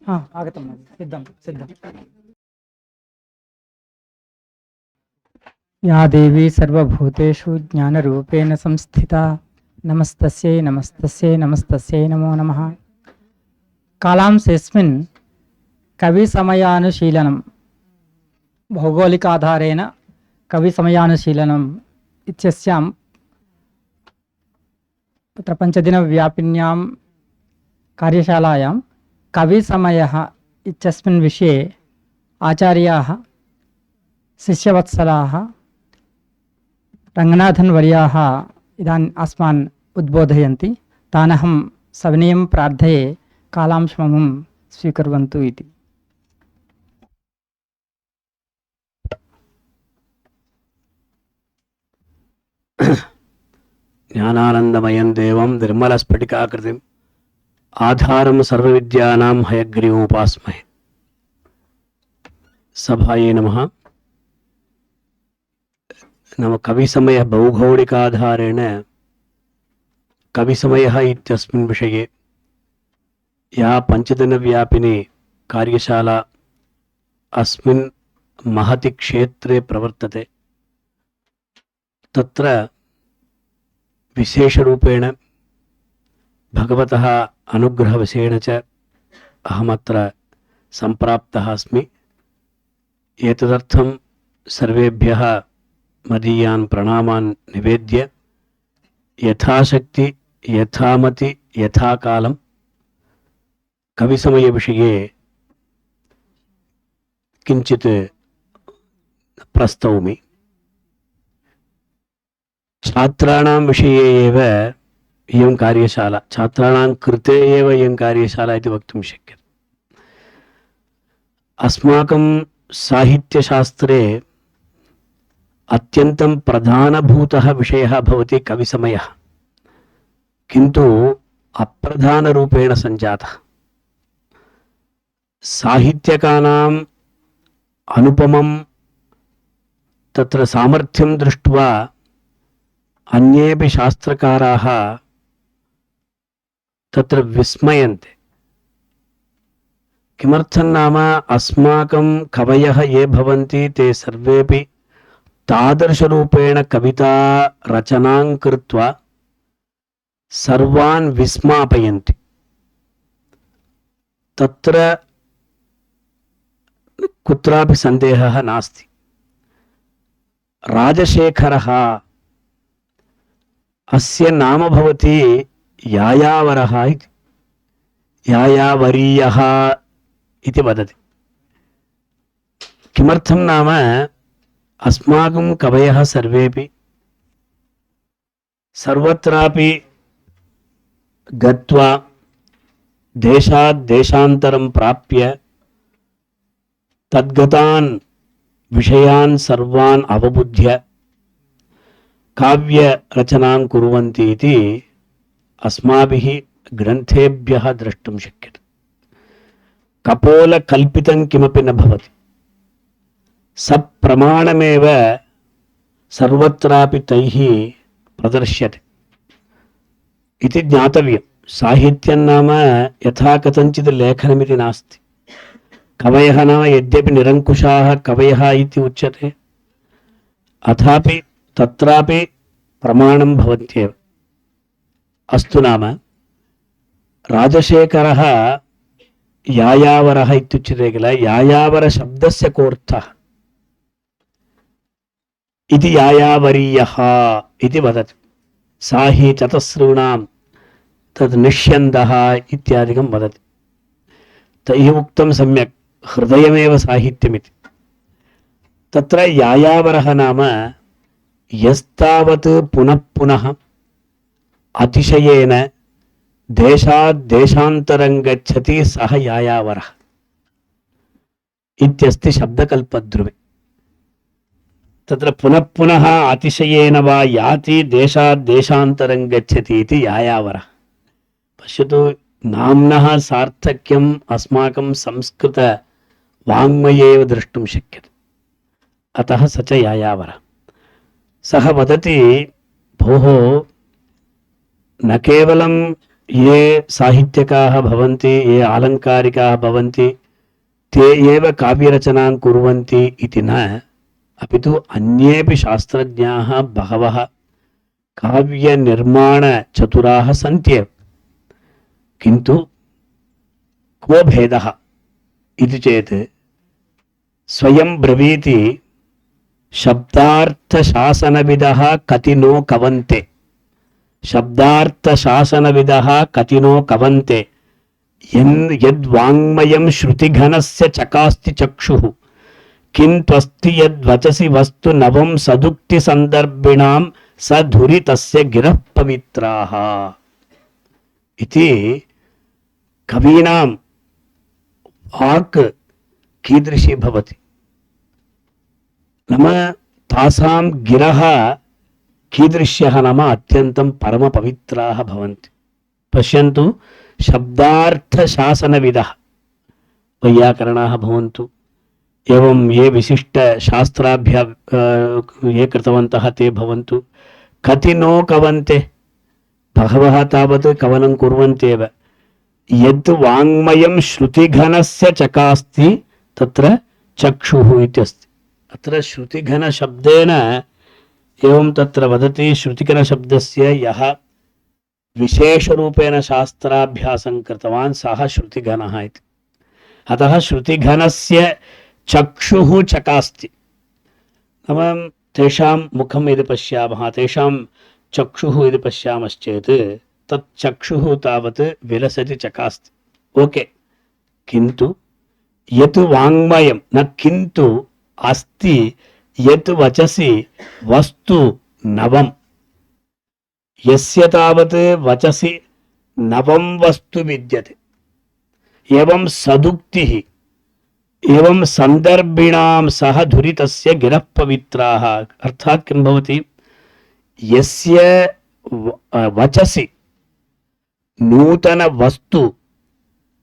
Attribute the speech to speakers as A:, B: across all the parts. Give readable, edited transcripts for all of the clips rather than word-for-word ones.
A: आगतं सिद्धं सिद्धं। या देवी सर्वभूतेषु ज्ञानरूपेण संस्थिता नमस्तस्यै नमस्तस्यै नमस्तस्यै नमो नमः। कालांशेऽस्मिन् कविसमयानुशीलनं भौगोलिकाधारेण कविसमयानुशीलनम् इत्यस्यां तत्र पञ्चदिनव्यापिन्यां कार्यशालायां कविसमयः इत्यस्मिन् विषये आचार्याः शिष्यवत्सलाः रङ्गनाथन् वर्याः इदानीम् अस्मान् उद्बोधयन्ति। तानहं सविनयं प्रार्थये कालांशमं स्वीकुर्वन्तु इति।
B: ज्ञानानन्दमयं देवं निर्मलस्फटिकाकृतिम् आधारं सर्वविद्यानां हयग्रीवमुपास्महे। सभाये नमः। नाम कविसमयः भौगोलिकाधारेण कविसमयः इत्यस्मिन् विषये या पञ्चदिनव्यापिनी कार्यशाला अस्मिन् महति क्षेत्रे प्रवर्तते तत्र विशेषरूपेण भगवतः अनुग्रहवशेन च अहमत्र सम्प्राप्तः अस्मि। एतदर्थं सर्वेभ्यः मदीयान् प्रणामान् निवेद्य यथाशक्ति यथामति यथाकालं कविसमयविषये किञ्चित् प्रस्तौमि। छात्राणां विषये एव इयं कार्यशाला, छात्राणां कृते एव इयं कार्यशाला इति वक्तुं शक्यते। अस्माकं साहित्यशास्त्रे अत्यन्तं प्रधानभूतः विषयः भवति कविसमयः, किन्तु अप्रधानरूपेण सञ्जातः। साहित्यकानाम् अनुपमं तत्र सामर्थ्यं दृष्ट्वा अन्येपि शास्त्रकाराः तत्र विस्मयन्ते। किमर्थं नाम अस्माकं कवयः ये भवन्ति ते सर्वेपि तादृशरूपेण कविता रचनां कृत्वा सर्वान् विस्मापयन्ति। तत्र कुत्रापि सन्देहः नास्ति। राजशेखरः अस्य नाम भवति यायावरः इति, यायावरीयः इति वदति। किमर्थं नाम अस्माकं कवयः सर्वेपि सर्वत्रापि गत्वा देशात् देशान्तरं प्राप्य तद्गतान् विषयान् सर्वान् अवबुध्य काव्यरचनां कुर्वन्ति इति अस्माभिः ग्रन्थेभ्यः द्रष्टुं शक्यते। कपोलकल्पितं किमपि न भवति, सप्रमाणमेव सर्वत्रापि तैः प्रदर्श्यते इति ज्ञातव्यं। साहित्यं नाम यथा कथञ्चित् लेखनमिति नास्ति। कवयः नाम यद्यपि निरङ्कुशाः कवयः इति उच्यते, अथापि तत्रापि प्रमाणं भवत्येव। अस्तु, नाम राजशेखरः यायावरः इत्युच्यते किल, यायावरशब्दस्य कोऽर्थः इति यायावरीयः इति वदति। सा हि चतस्ॄणां तद् निष्यन्दः इत्यादिकं वदति। तैः उक्तं सम्यक्, हृदयमेव साहित्यमिति। तत्र यायावरः नाम यस्तावत् पुनः पुनः अतिशयेन देशात् देशान्तरं गच्छति सः यायावरः इत्यस्ति शब्दकल्पद्रुवे। तत्र पुनः पुनः अतिशयेन वा याति देशात् देशान्तरं गच्छति इति यायावरः। पश्यतु, नाम्नः सार्थक्यम् अस्माकं संस्कृतवाङ्मये एव द्रष्टुं शक्यते। अतः स च यायावरः। सः वदति, भोः, न केवलं ये साहित्यकाः भवन्ति, ये आलङ्कारिकाः भवन्ति, ते एव काव्यरचनां कुर्वन्ति इति न, अपि तु अन्येपि शास्त्रज्ञाः बहवः काव्यनिर्माणचतुराः सन्त्येव। किन्तु को भेदः इति चेत् स्वयं ब्रवीति शब्दार्थशासनविदः कतिनो कवन्ते, शब्दार्थशासनविदः कतिनो कवन्ते, यद्वाङ्मयं श्रुतिघनस्य चकास्ति चक्षुः, किन्त्वस्ति यद्वचसि वस्तु नवं सदुक्तिसन्दर्भिणां स धुरि तस्य गिरः पवित्राः इति। कवीनां वाक् कीदृशी भवति नाम तासां गिरः कीदृश्यः नाम अत्यन्तं परमपवित्राः भवन्ति। पश्यन्तु, शब्दार्थशासनविदः वैयाकरणाः भवन्तु, एवं ये विशिष्टशास्त्राभ्यां ये कृतवन्तः ते भवन्तु, कति नो कवन्ते, बहवः तावत् कवनं कुर्वन्त्येव। यद् वाङ्मयं श्रुतिघनस्य चकास्ति तत्र चक्षुः इत्यस्ति। अत्र श्रुतिघनशब्देन एवं तत्र वदति, श्रुतिघनशब्दस्य यः विशेषरूपेण शास्त्राभ्यासं कृतवान् सः श्रुतिघनः इति। अतः श्रुतिघनस्य चक्षुः चकास्ति नाम तेषां मुखं यदि पश्यामः, तेषां चक्षुः यदि पश्यामश्चेत् तत् चक्षुः तावत् विलसति, चकास्ति, ओके। किन्तु यत् वाङ्मयं न, किन्तु अस्ति यत् वचसि वस्तु नवं, यस्य तावत् वचसि नवं वस्तु विद्यते, एवं सदुक्तिः, एवं सन्दर्भिणां सह धुरितस्य गिरः पवित्राः। अर्थात् किं भवति, यस्य वचसि नूतन वस्तु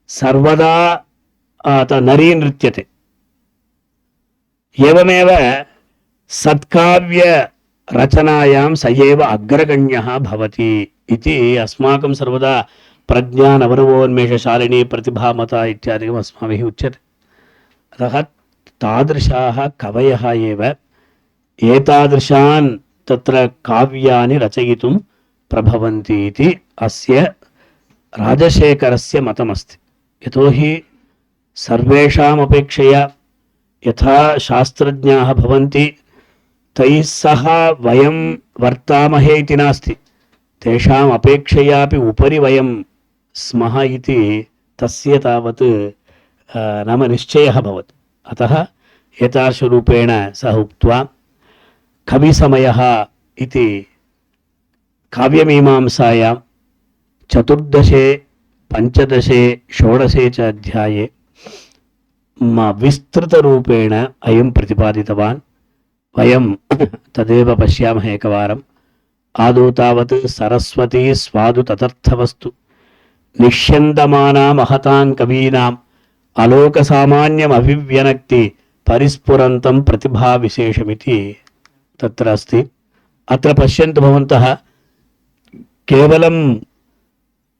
B: सर्वदा नरीनृत्यते, एवमेव सत्काव्य रचनायां स एव अग्रगण्यः भवति इति अस्माकं सर्वदा प्रज्ञा नवनवोन्मेषशालिनी प्रतिभामता इत्यादिकम् अस्माभिः उच्यते। अतः तादृशाः कवयः एव एतादृशान् तत्र काव्यानि रचयितुं प्रभवन्ति इति अस्य राजशेखरस्य मतमस्ति। यतोहि सर्वेषाम् अपेक्षया यथा शास्त्रज्ञाः भवन्ति तैः सह वयं वर्तामहे इति नास्ति, तेषाम् अपेक्षयापि उपरि वयं स्मः इति तस्य तावत् नाम निश्चयः भवति। अतः एतादृशरूपेण सः उक्त्वा कविसमयः इति काव्यमीमांसायां 14, 15, 16 च अध्याये विस्तृतरूपेण अयं प्रतिपादितवान्। वयं तदेव पश्यामः एकवारम्। आदौ तावत् सरस्वती स्वादु तदर्थवस्तु निष्यन्दमाना महतां कवीनाम् अलोकसामान्यम् अभिव्यनक्ति परिस्फुरन्तं प्रतिभाविशेषमिति तत्र अस्ति। अत्र पश्यन्तु भवन्तः, केवलं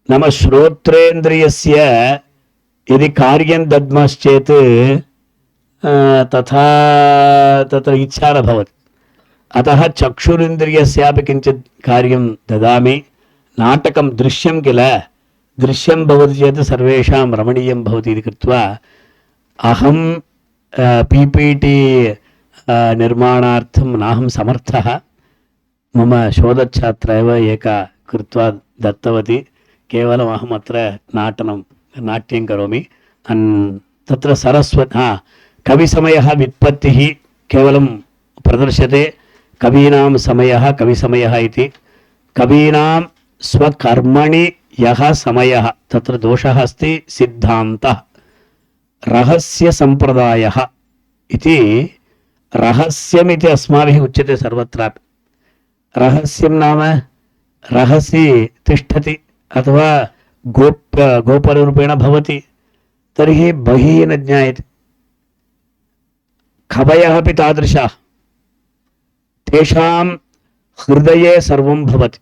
B: नाम श्रोत्रेन्द्रियस्य यदि कार्यं दद्मश्चेत् तथा तत्र इच्छा न भवति। अतः चक्षुरिन्द्रियस्यापि किञ्चित् कार्यं ददामि। नाटकं दृश्यं किल, दृश्यं भवति चेत् सर्वेषां रमणीयं भवति इति कृत्वा अहं पीपीटी निर्माणार्थं नाहं समर्थः। मम शोधच्छात्रा एव एका कृत्वा दत्तवती। केवलम् अहम् अत्र नाट्यं करोमि। तत्र कविसमयः व्युत्पत्तिः केवलं प्रदर्श्यते। कवीनां समयः कविसमयः इति। कवीनां स्वकर्मणि यः समयः तत्र दोषः अस्ति, सिद्धान्तः। रहस्यसम्प्रदायः इति रहस्यमिति अस्माभिः उच्यते सर्वत्रापि। रहस्यं नाम रहसि तिष्ठति अथवा गोपरूपेण भवति, तर्हि बहिः न ज्ञायते। कवयः अपि तादृशाः, तेषां हृदये सर्वं भवति।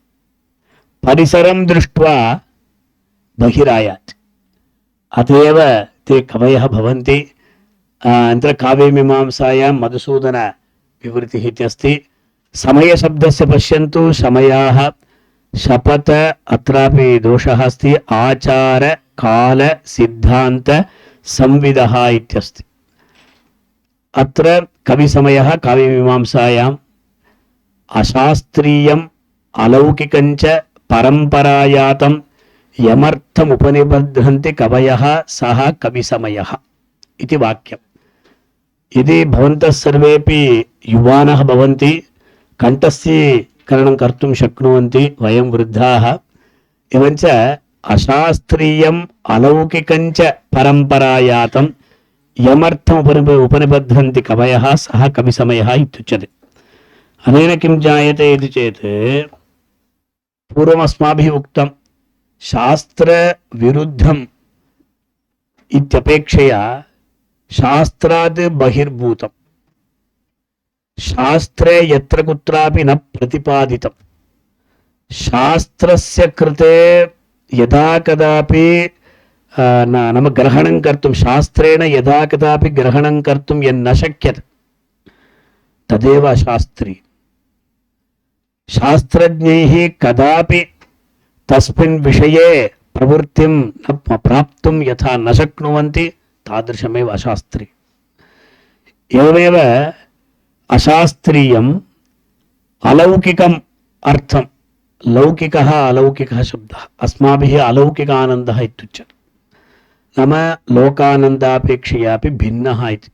B: परिसरं दृष्ट्वा बहिरायात् अत एव ते कवयः भवन्ति। अनन्तरं काव्यमीमांसायां मधुसूदनविवृतिः इत्यस्ति। समयशब्दस्य पश्यन्तु, समयाः शपथ अत्रापि दोषः अस्ति। आचार काल सिद्धान्त संविदः इत्यस्ति। अत्र कविसमयः काव्यमीमांसायाम् अशास्त्रीयम् अलौकिकञ्च परम्परायातं यमर्थमुपनिबध्नन्ति कवयः सः कविसमयः इति वाक्यम्। यदि भवन्तः सर्वेपि युवानः भवन्ति, कण्ठस्थीकरणं कर्तुं शक्नुवन्ति, वयं वृद्धाः, एवञ्च अशास्त्रीयम् अलौकिकञ्च परम्परायातं यमर्थम् उपनिबध्नन्ति कवयः सः कविसमयः इत्युच्यते। अनेन किं जायते इति चेत्, पूर्वमस्माभिः उक्तं शास्त्रविरुद्धम् इत्यपेक्षया शास्त्रात् बहिर्भूतं, शास्त्रे यत्र कुत्रापि न प्रतिपादितं, शास्त्रस्य कृते यदा कदापि नाम ग्रहणं कर्तुं, शास्त्रेण यदा कदापि ग्रहणं कर्तुं यन्न शक्यते तदेव अशास्त्री। शास्त्रज्ञैः कदापि तस्मिन् विषये प्रवृत्तिं न प्राप्तुं यथा न शक्नुवन्ति तादृशमेव अशास्त्री। एवमेव अशास्त्रीयम् अलौकिकम् अर्थं, लौकिकः अलौकिकः शब्दः, अस्माभिः अलौकिक आनन्दः इत्युच्यते, नाम लोकानन्दापेक्षयापि भिन्नः इति।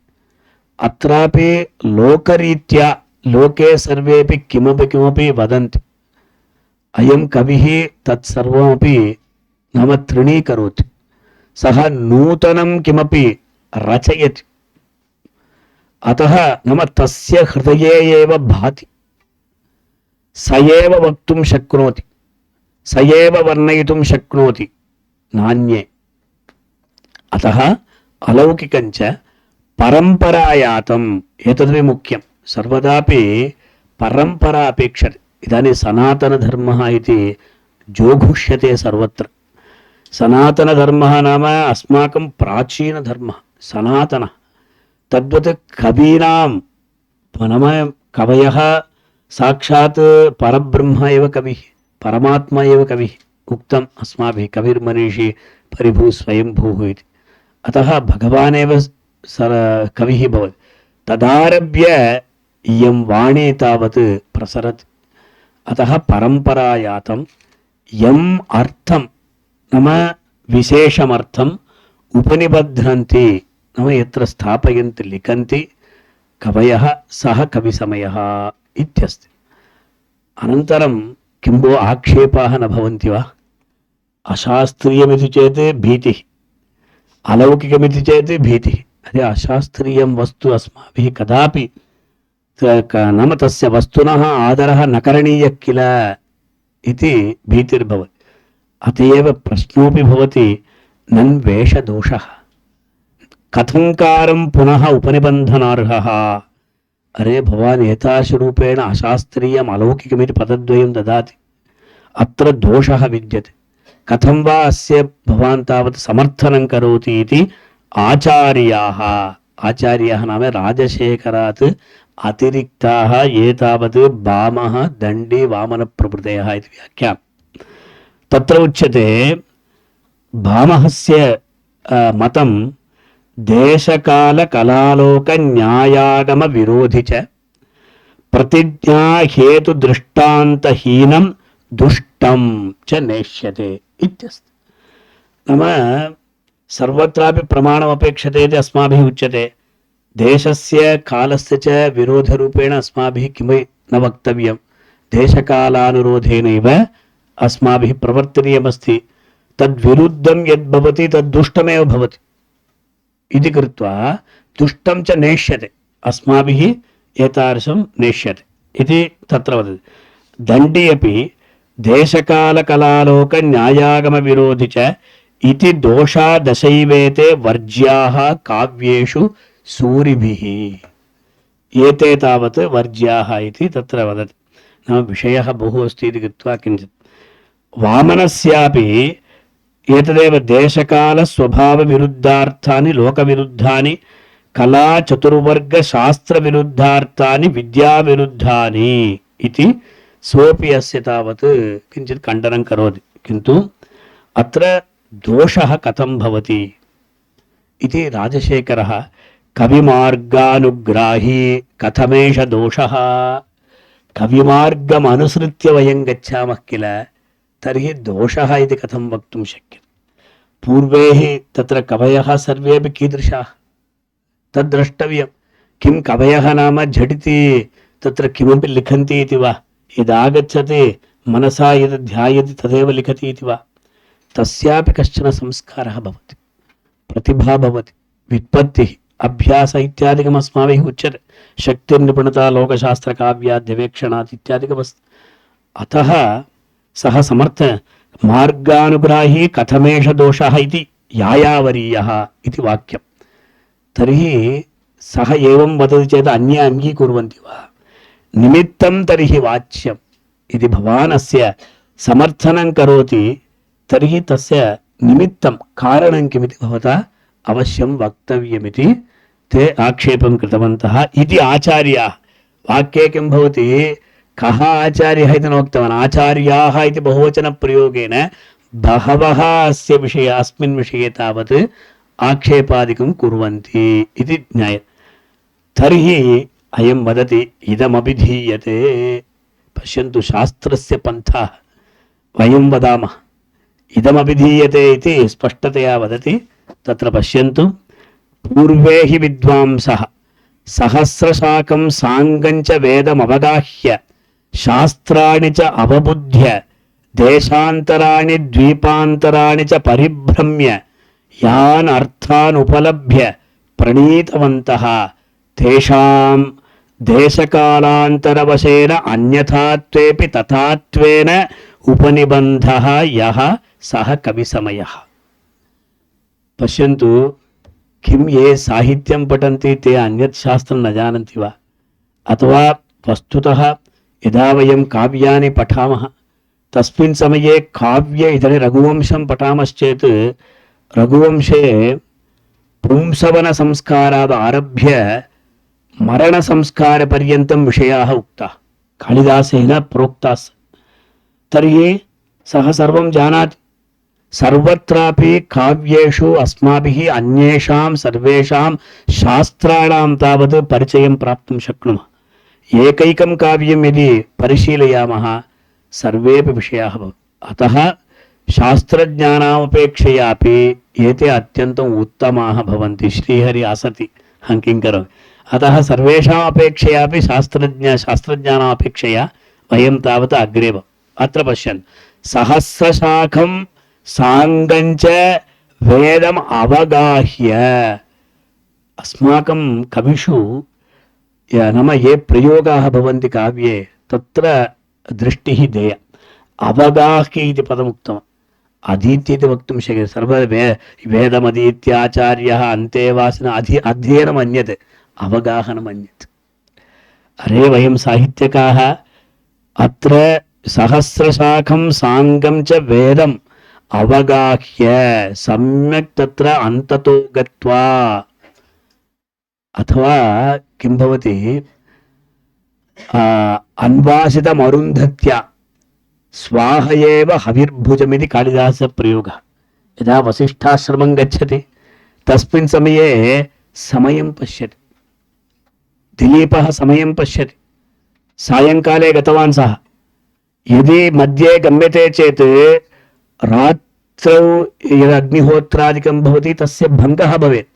B: अत्रापि लोकरीत्या लोके सर्वेपि किमपि किमपि वदन्ति, अयं कविः तत्सर्वमपि नाम तृणीकरोति, सः नूतनं किमपि रचयति। अतः नाम तस्य हृदये एव भाति, स एव वक्तुं शक्नोति, स एव वर्णयितुं शक्नोति, नान्ये। अतः अलौकिकञ्च परम्परायातम्, एतदपि मुख्यं, सर्वदापि परम्परा अपेक्षते। इदानीं सनातनधर्मः इति जोघुष्यते सर्वत्र। सनातनधर्मः नाम अस्माकं प्राचीनधर्मः सनातनः। तद्वत् कवीनां नाम कवयः साक्षात् परब्रह्म एव कविः, परमात्मा एव कविः। उक्तम् अस्माभिः कविर्मनीषी परिभू स्वयंभूः इति। अतः भगवान् एव कविः भवति। तदारभ्य इयं वाणी तावत् प्रसरति। अतः परम्परायातं यम् अर्थं नाम विशेषमर्थम् उपनिबध्नन्ति, नाम यत्र स्थापयन्ति लिखन्ति कवयः सः कविसमयः इत्यस्ति। अनन्तरं किं भो आक्षेपाः न भवन्ति वा? अशास्त्रीयमिति चेत् भीतिः, अलौकिकमिति चेत् भीतिः। अरे अशास्त्रीयं वस्तु अस्माभिः कदापि नाम तस्य वस्तुनः आदरः न करणीयः किल इति भीतिर्भवति। अत एव प्रश्नोऽपि भवति, नन्वेषदोषः कथंकारं पुनः उपनिबन्धनार्हः। अरे भवान् एतादृशरूपेण अशास्त्रीयम् अलौकिकमिति पदद्वयं ददाति, अत्र दोषः विद्यते, कथं वा अस्य भवान् तावत् समर्थनं करोति इति आचार्याः, आचार्याः नाम राजशेखरात् अतिरिक्ताः ये तावत् वामः दण्डी वामनप्रभृतयः इति व्याख्या। तत्र उच्यते भामहस्य मतं देशकालकलालोकन्यायागमविरोधि च प्रतिज्ञाहेतुदृष्टान्तहीनं दुष्टं च नेष्यते इत्यस्ति। नाम सर्वत्रापि प्रमाणमपेक्षते इति अस्माभिः उच्यते। देशस्य कालस्य च विरोधरूपेण अस्माभिः किमपि न वक्तव्यं, देशकालानुरोधेनैव अस्माभिः प्रवर्तनीयमस्ति। तद्विरुद्धं यद्भवति तद्दुष्टमेव भवति इति कृत्वा दुष्टं च नेष्यते, अस्माभिः एतादृशं नेष्यते इति तत्र वदति। दण्डी अपि देशकालकलालोकन्यायागमविरोधि च इति दोषादशैवेते वर्ज्याः काव्येषु सूरिभिः, एते तावत् वर्ज्याः इति तत्र वदति। नाम विषयः बहु अस्ति इति कृत्वा किञ्चित् वामनस्यापि ఏతదేవ దేశకాల స్వభావ విరుద్ధార్థాన్ని లోక విరుద్ధాన్ని కళా చతుర్వర్గ శాస్త్ర విరుద్ధార్థాన్ని విద్యా విరుద్ధాన్ని ఇది సోపి అస్య తావత్ కించిత్ ఖండనం కరోతి కింటు అత్ర దోషః కథం భవతి ఇది రాజశేఖరः కవిమార్గానుగ్రాహీ కథమేష దోషः కవిమార్గం అనుసృత్య వయం గచ్చామః కిల తర్హి దోషः ఇది కథం వక్తుం శక్యతే పూర్వైః తత్ర కవయः సర్వేపి కీదృశాः తద్ద్రష్టవ్యం కిం కవయः నామ झटिति తత్ర కిమపి లిఖन्ति इति वा यदागच्छति मनसा यद् ध्यायति तदेव लिखति इति वा तस्यापि कश्चन संस्कारः भवति प्रतिभा भवति व्युत्पत्तिः अभ्यास इत्यादिकम् अस्माभिः उच्यते शक्तिर्निपुणता लोकशास्त्रकाव्याद्यवेक्षणात् इत्यादिकमस्ति अतः सः समर्थ मार्गानुग्राही कथमेष दोषः इति यायावरीयः इति वाक्यं तर्हि सः एवं वदति चेत् अन्ये अङ्गीकुर्वन्ति वा निमित्तं तर्हि वाच्यम् इति भवान् अस्य समर्थनं करोति तर्हि तस्य निमित्तं कारणं किमिति भवता अवश्यं वक्तव्यमिति ते आक्षेपं कृतवन्तः इति आचार्याः वाक्ये किं भवति कः आचार्यः इति न उक्तवान् आचार्याः इति बहुवचनप्रयोगेन बहवः अस्य विषये अस्मिन् विषये तावत् आक्षेपादिकं कुर्वन्ति इति ज्ञायते तर्हि अयं वदति इदमभिधीयते पश्यन्तु शास्त्रस्य पन्थाः वयं वदामः इदमभिधीयते इति स्पष्टतया वदति तत्र पश्यन्तु पूर्वे हि विद्वांसः सहस्रशाकं साङ्गं च वेदमवगाह्य शास्त्राणि च अवबुध्य देशान्तराणि द्वीपान्तराणि च परिभ्रम्य यान् अर्थान् उपलभ्य प्रणीतवन्तः तेषां देशकालान्तरवशेन अन्यथात्वेपि तथात्वेन उपनिबन्धः यः सः कविसमयः पश्यन्तु किं ये साहित्यं पठन्ति ते अन्यत् शास्त्रं न जानन्ति वा अथवा वस्तुतः यदा वयं काव्यानि पठामः तस्मिन् समये काव्ये इदानीं रघुवंशं पठामश्चेत् रघुवंशे पुंसवनसंस्कारात् आरभ्य मरणसंस्कारपर्यन्तं विषयाः उक्ताः कालिदासेन प्रोक्ताः तर्हि सः सर्वं जानाति सर्वत्रापि काव्येषु अस्माभिः अन्येषां सर्वेषां शास्त्राणां तावत् परिचयं प्राप्तुं शक्नुमः एकैकं काव्यं यदि परिशीलयामः सर्वेपि विषयाः भवन्ति अतः शास्त्रज्ञानापेक्षयापि एते अत्यन्तम् उत्तमाः भवन्ति श्रीहरि असति अहं किं करोमि अतः सर्वेषाम् अपेक्षयापि शास्त्रज्ञानापेक्षया वयं तावत् अग्रे अत्र पश्यन् सहस्रशाखं साङ्गं च वेदम् अवगाह्य अस्माकं कविषु नाम ये प्रयोगाः भवन्ति काव्ये तत्र दृष्टिः देया अवगाह्य इति पदमुक्तम् अधीत्य इति वक्तुं शक्यते सर्व वेदमधीत्य आचार्यः अन्तेवासिन अध्ययनम् अन्यत् अवगाहनम् अन्यत् अरे वयं साहित्यकाः अत्र सहस्रशाखं साङ्गं च वेदम् अवगाह्य सम्यक् तत्र अन्ततो गत्वा अथवा किं भवति अन्वासितमरुन्धत्या स्वाह एव हविर्भुजमिति कालिदासप्रयोगः यदा वसिष्ठाश्रमं गच्छति तस्मिन् समये समयं पश्यति दिलीपः समयं पश्यति सायंकाले गतवान् सः यदि मध्ये गम्यते चेत् रात्रौ यदग्निहोत्रादिकं भवति तस्य भङ्गः भवेत्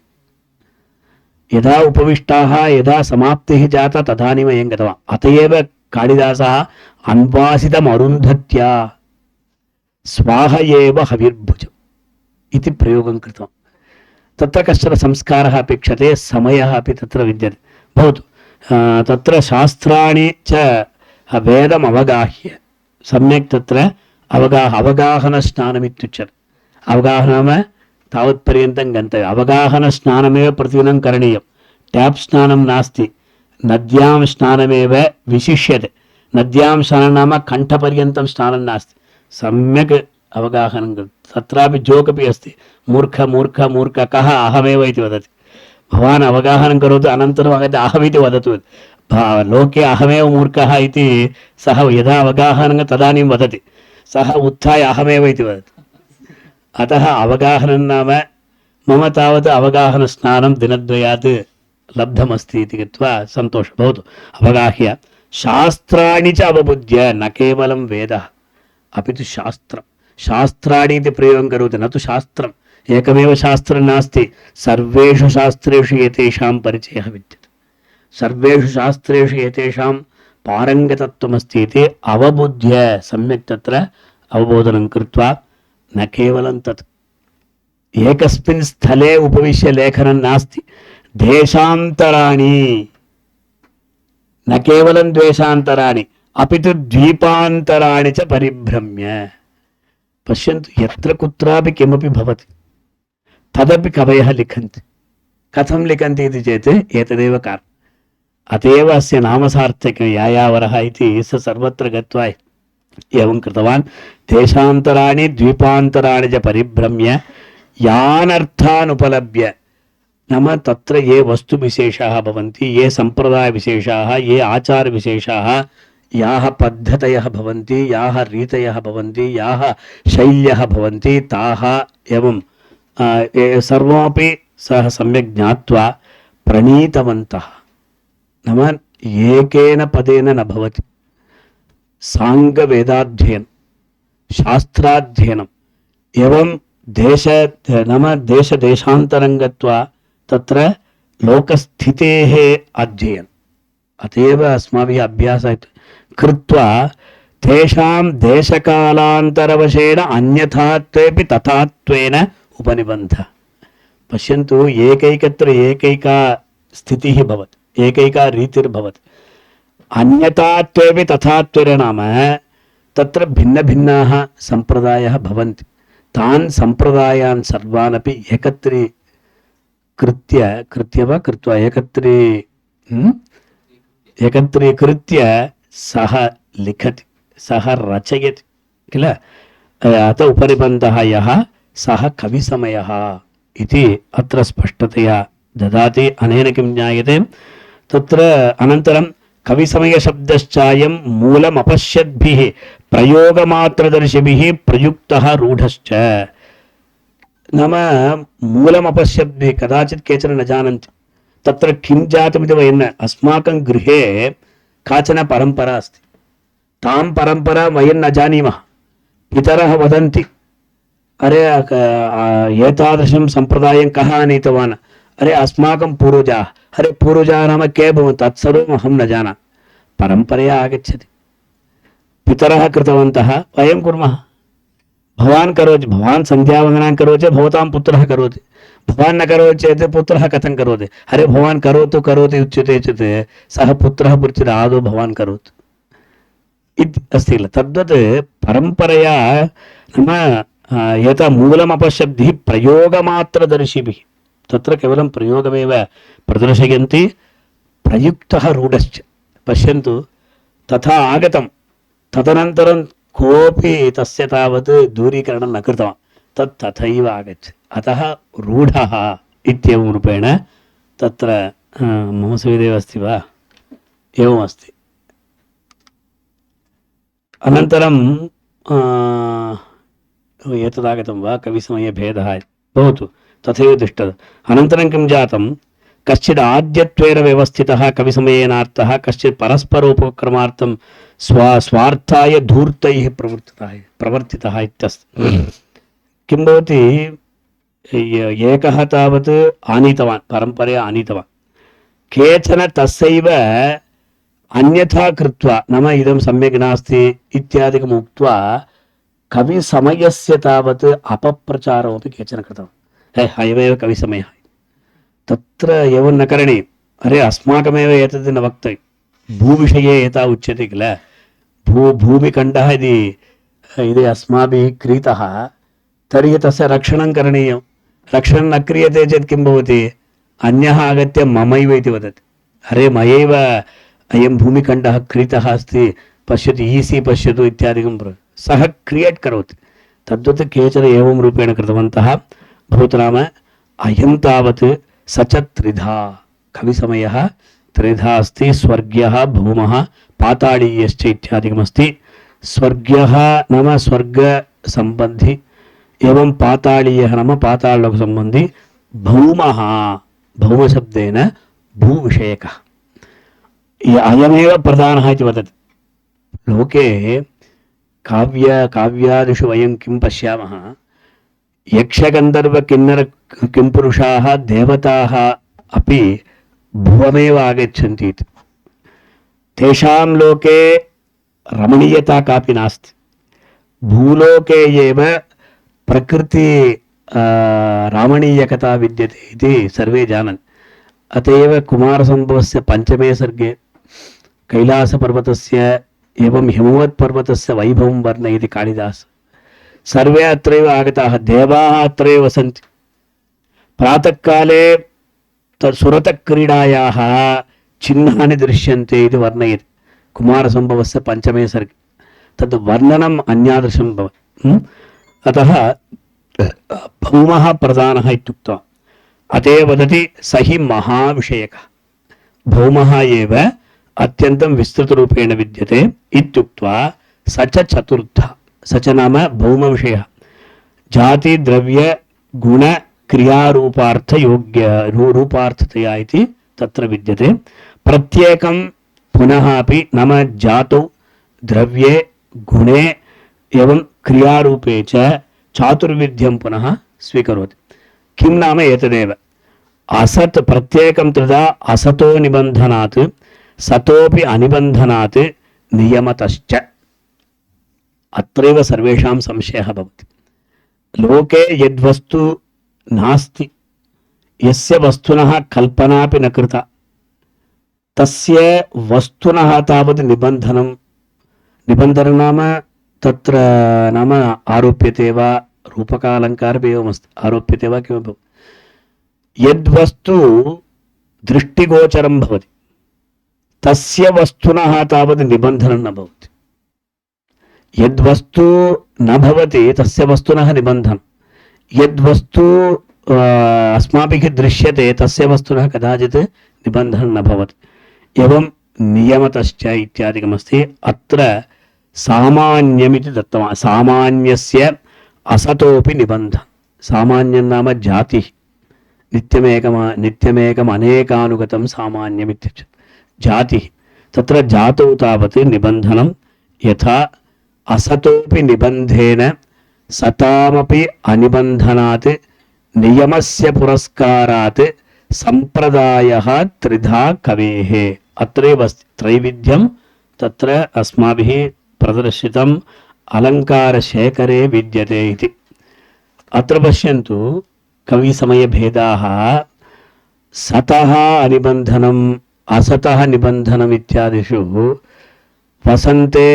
B: यदा उपविष्टाः यदा समाप्तिः जाता तदानीम् अयं गतवान् अत एव कालिदासः अन्वासितमरुन्धत्या स्वाह एव हविर्भुजम् इति प्रयोगं कृतवान् तत्र कश्चन संस्कारः अपेक्षते समयः अपि तत्र विद्यते भवतु तत्र शास्त्राणि च वेदम् अवगाह्य सम्यक् तत्र अवगाहनस्नानमित्युच्यते अवगाहनं नाम तावत्पर्यन्तं गन्तव्यम् अवगाहनस्नानमेव प्रतिदिनं करणीयं ट्याप् स्नानं नास्ति नद्यां स्नानमेव विशिष्यते नद्यां स्नानं नाम कण्ठपर्यन्तं स्नानं नास्ति सम्यक् अवगाहनं तत्रापि जोक् अपि अस्ति मूर्ख मूर्ख मूर्ख कः अहमेव इति वदति भवान् अवगाहनं करोतु अनन्तरम् आगत्य अहमिति वदतु लोके अहमेव मूर्खः इति सः यदा अवगाहनं तदानीं वदति सः उत्थाय अहमेव इति वदति अतः अवगाहनं नाम मम तावत् अवगाहनस्नानं दिनद्वयात् लब्धमस्ति इति कृत्वा सन्तोषः भवतु अवगाह्य शास्त्राणि च अवबुद्ध्य न केवलं वेदः अपि तु शास्त्रं शास्त्राणि इति प्रयोगं करोति न तु शास्त्रम् एकमेव शास्त्रं नास्ति सर्वेषु शास्त्रेषु एतेषां परिचयः विद्यते सर्वेषु शास्त्रेषु एतेषां पारङ्गतत्वमस्ति इति अवबुद्ध्य सम्यक् तत्र अवबोधनं कृत्वा न केवलं तत् एकस्मिन् स्थले उपविश्य लेखनं नास्ति देशान्तराणि न केवलं देशान्तराणि अपि तु द्वीपान्तराणि च परिभ्रम्य पश्यन्तु यत्र कुत्रापि किमपि भवति तदपि कवयः लिखन्ति कथं लिखन्ति इति चेत् एतदेव कारणम् अतएव अस्य नामसार्थकं यायावरः इति स सर्वत्र गत्वा एवं कृतवान् देशान्तराणि द्वीपान्तराणि च परिभ्रम्य यानर्थान् उपलभ्य नाम तत्र ये वस्तुविशेषाः भवन्ति ये सम्प्रदायविशेषाः ये आचारविशेषाः याः पद्धतयः भवन्ति याः रीतयः भवन्ति याः शैल्यः भवन्ति ताः एवं सर्वमपि सः सम्यक् ज्ञात्वा प्रणीतवन्तः नाम एकेन पदेन न भवति साङ्गवेदाध्ययनं शास्त्राध्ययनम् एवं देशदेशान्तरं गत्वा तत्र लोकस्थितेः अध्ययनम् अतएव अस्माभिः अभ्यासः कृत्वा तेषां देशकालान्तरवशेन अन्यथात्वेपि तथात्वेन उपनिबन्धः पश्यन्तु एकैकत्र एकैका स्थितिः भवति एकैका रीतिर्भवति अन्यथात्वेपि तथात्वेन नाम तत्र भिन्नभिन्नाः सम्प्रदायाः भवन्ति तान् सम्प्रदायान् सर्वान् अपि एकत्रीकृत्य सः लिखति सः रचयति किल अत उपनिबन्धः यः सः कविसमयः इति अत्र स्पष्टतया ददाति अनेन किं ज्ञायते तत्र अनन्तरं कविसमयशब्दश्चायं मूलमपश्यद्भिः प्रयोगमात्रदर्शिभिः प्रयुक्तः रूढश्च नाम मूलमपश्यद्भिः कदाचित् केचन न जानन्ति तत्र किं जातमिति वयं न अस्माकं गृहे काचन परम्परा अस्ति तां परम्परा वयं न जानीमः पितरः वदन्ति अरे एतादृशं सम्प्रदायं कः आनीतवान् अरे अस्माकं पूर्वजाः अरे पूर्वजाः नाम के भवन्ति तत्सर्वम् अहं न जानामि परम्परया आगच्छति पितरः कृतवन्तः वयं कुर्मः भवान् करोति भवान् सन्ध्यावन्दनं करोति चेत् भवतां पुत्रः करोति भवान् न करोति चेत् पुत्रः कथं करोति अरे भवान् करोतु करोति उच्यते चेत् सः पुत्रः पृच्छति आदौ भवान् करोतु इति अस्ति किल तद्वत् परम्परया नाम यथा मूलमपशब्दिः प्रयोगमात्रदर्शिभिः तत्र केवलं प्रयोगमेव प्रदर्शयन्ति प्रयुक्तः रूढश्च पश्यन्तु तथा आगतं तदनन्तरं कोऽपि तस्य तावत् दूरीकरणं न कृतवान् तत् तथैव आगच्छति अतः रूढः इत्येवं रूपेण तत्र मम सविधे अस्ति वा एवमस्ति अनन्तरं एतदागतं वा कविसमये भेदः भवतु तथैव तिष्ठत् अनन्तरं किं जातं कश्चित् आद्यत्वेन व्यवस्थितः कविसमयेनार्थः कश्चित् परस्परोपक्रमार्थं स्वार्थाय धूर्तैः प्रवर्तितः इत्यस्ति किं भवति एकः तावत् आनीतवान् परम्परया आनीतवान् केचन तस्यैव अन्यथा कृत्वा नाम इदं सम्यक् नास्ति इत्यादिकम् उक्त्वा कविसमयस्य तावत् अपप्रचारमपि केचन कृतवान् अयमेव कविसमयः तत्र एवं न करणीयम् अरे अस्माकमेव एतद् न वक्तव्यं भूविषये एता उच्यते किल भूमिखण्डः यदि अस्माभिः क्रीतः तर्हि तस्य रक्षणं करणीयं रक्षणं न क्रियते चेत् किं भवति अन्यः आगत्य ममैव इति वदति अरे मयैव अयं भूमिखण्डः क्रीतः अस्ति पश्यतु ईसी पश्यतु इत्यादिकं सः क्रियेट् करोति तद्वत् केचन एवं रूपेण कृतवन्तः भवतु नाम अयं तावत् स च त्रिधा कविसमयः त्रिधा अस्ति स्वर्ग्यः भौमः पाताळीयश्च इत्यादिकमस्ति स्वर्ग्यः नाम स्वर्गसम्बन्धि एवं पाताळीयः नाम पाताळलोकसम्बन्धि भौमः भौमशब्देन भूविषयकः अयमेव प्रधानः इति वदति लोके काव्यादिषु वयं किं पश्यामः यक्षगन्धर्वकिन्नर किंपुरुषाः देवताः अपि भुवमेव आगच्छन्ति इति तेषां लोके रमणीयता कापि नास्ति भूलोके एव प्रकृति रामणीयकता विद्यते इति सर्वे जानन्ति अत एव कुमारसम्भवस्य पञ्चमे सर्गे कैलासपर्वतस्य एवं हिमवत्पर्वतस्य वैभवं वर्णयति कालिदासः सर्वे अत्रैव आगताः देवाः अत्रैव सन्ति प्रातःकाले सुरतक्रीडायाः चिह्नानि दृश्यन्ते इति वर्णयति कुमारसम्भवस्य पञ्चमे सर्गे तद् वर्णनम् अन्यादृशं भवति अतः भौमः प्रधानः इत्युक्त्वा अतः वदति स हि महाविषयकः भौमः एव अत्यन्तं विस्तृतरूपेण विद्यते इत्युक्त्वा स च चतुर्थः स च नाम भौमविषयः जाति द्रव्य गुण क्रियारूपार्थ योग्य रूपार्थतया इति तत्र विद्यते प्रत्येकं पुनः अपि नाम जातौ द्रव्ये गुणे एवं क्रियारूपे च चातुर्विध्यं पुनः स्वीकरोति किं नाम एतदेव असत् प्रत्येकं त्रिधा असतो निबन्धनात् सतोपि अनिबन्धनात् नियमतश्च अत्रैव सर्वेषां संशयः भवति लोके यद्वस्तु नास्ति यस्य वस्तुनः कल्पनापि न कृता तस्य वस्तुनः तावत् निबन्धनं नाम तत्र नाम आरोप्यते वा रूपकालङ्कारः एवमस्ति आरोप्यते वा किमपि यद्वस्तु दृष्टिगोचरं भवति तस्य वस्तुनः तावत् निबन्धनं न भवति यद्वस्तु न भवति तस्य वस्तुनः निबन्धनं यद्वस्तु अस्माभिः दृश्यते तस्य वस्तुनः कदाचित् निबन्धनं न भवति एवं नियमतश्च इत्यादिकमस्ति अत्र सामान्यमिति दत्तवान् सामान्यस्य असतोपि निबन्धनं सामान्यं नाम जातिः नित्यमेकम् अनेकानुगतं सामान्यमित्युच्यते जातिः तत्र जातौ तावत् निबन्धनं यथा असतोपि निबन्धेन सतामपि अनिबन्धनात् नियमस्य पुरस्कारात् सम्प्रदायः त्रिधा कवेः अत्रैव अस्ति त्रैविध्यं तत्र अस्माभिः प्रदर्शितम् अलङ्कारशेखरे विद्यते इति अत्र पश्यन्तु कविसमयभेदाः सतः अनिबन्धनम् असतः निबन्धनम् इत्यादिषु वसन्ते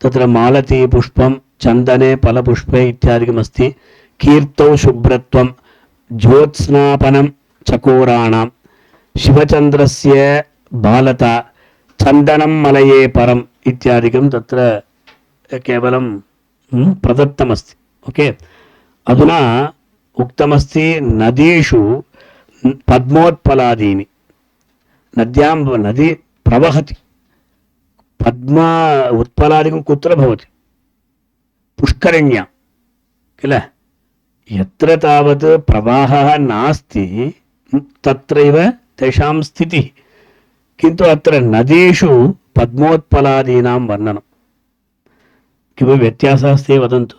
B: तत्र मालती पुष्पं चन्दने फलपुष्पे इत्यादिकमस्ति कीर्तौ शुभ्रत्वं ज्योत्स्नापनं चकोराणां शिवचन्द्रस्य बालता चन्दनं मलये परम् इत्यादिकं तत्र केवलं प्रदत्तमस्ति ओके अधुना उक्तमस्ति नदीषु पद्मोत्पलादीनि नद्यां नदी प्रवहति पद्म उत्पलादिकं कुत्र भवति पुष्करिण्यां किल यत्र तावत् प्रवाहः नास्ति तत्रैव तेषां स्थितिः किन्तु अत्र नदीषु पद्मोत्पलादीनां वर्णनं किमपि व्यत्यासः अस्ति वदन्तु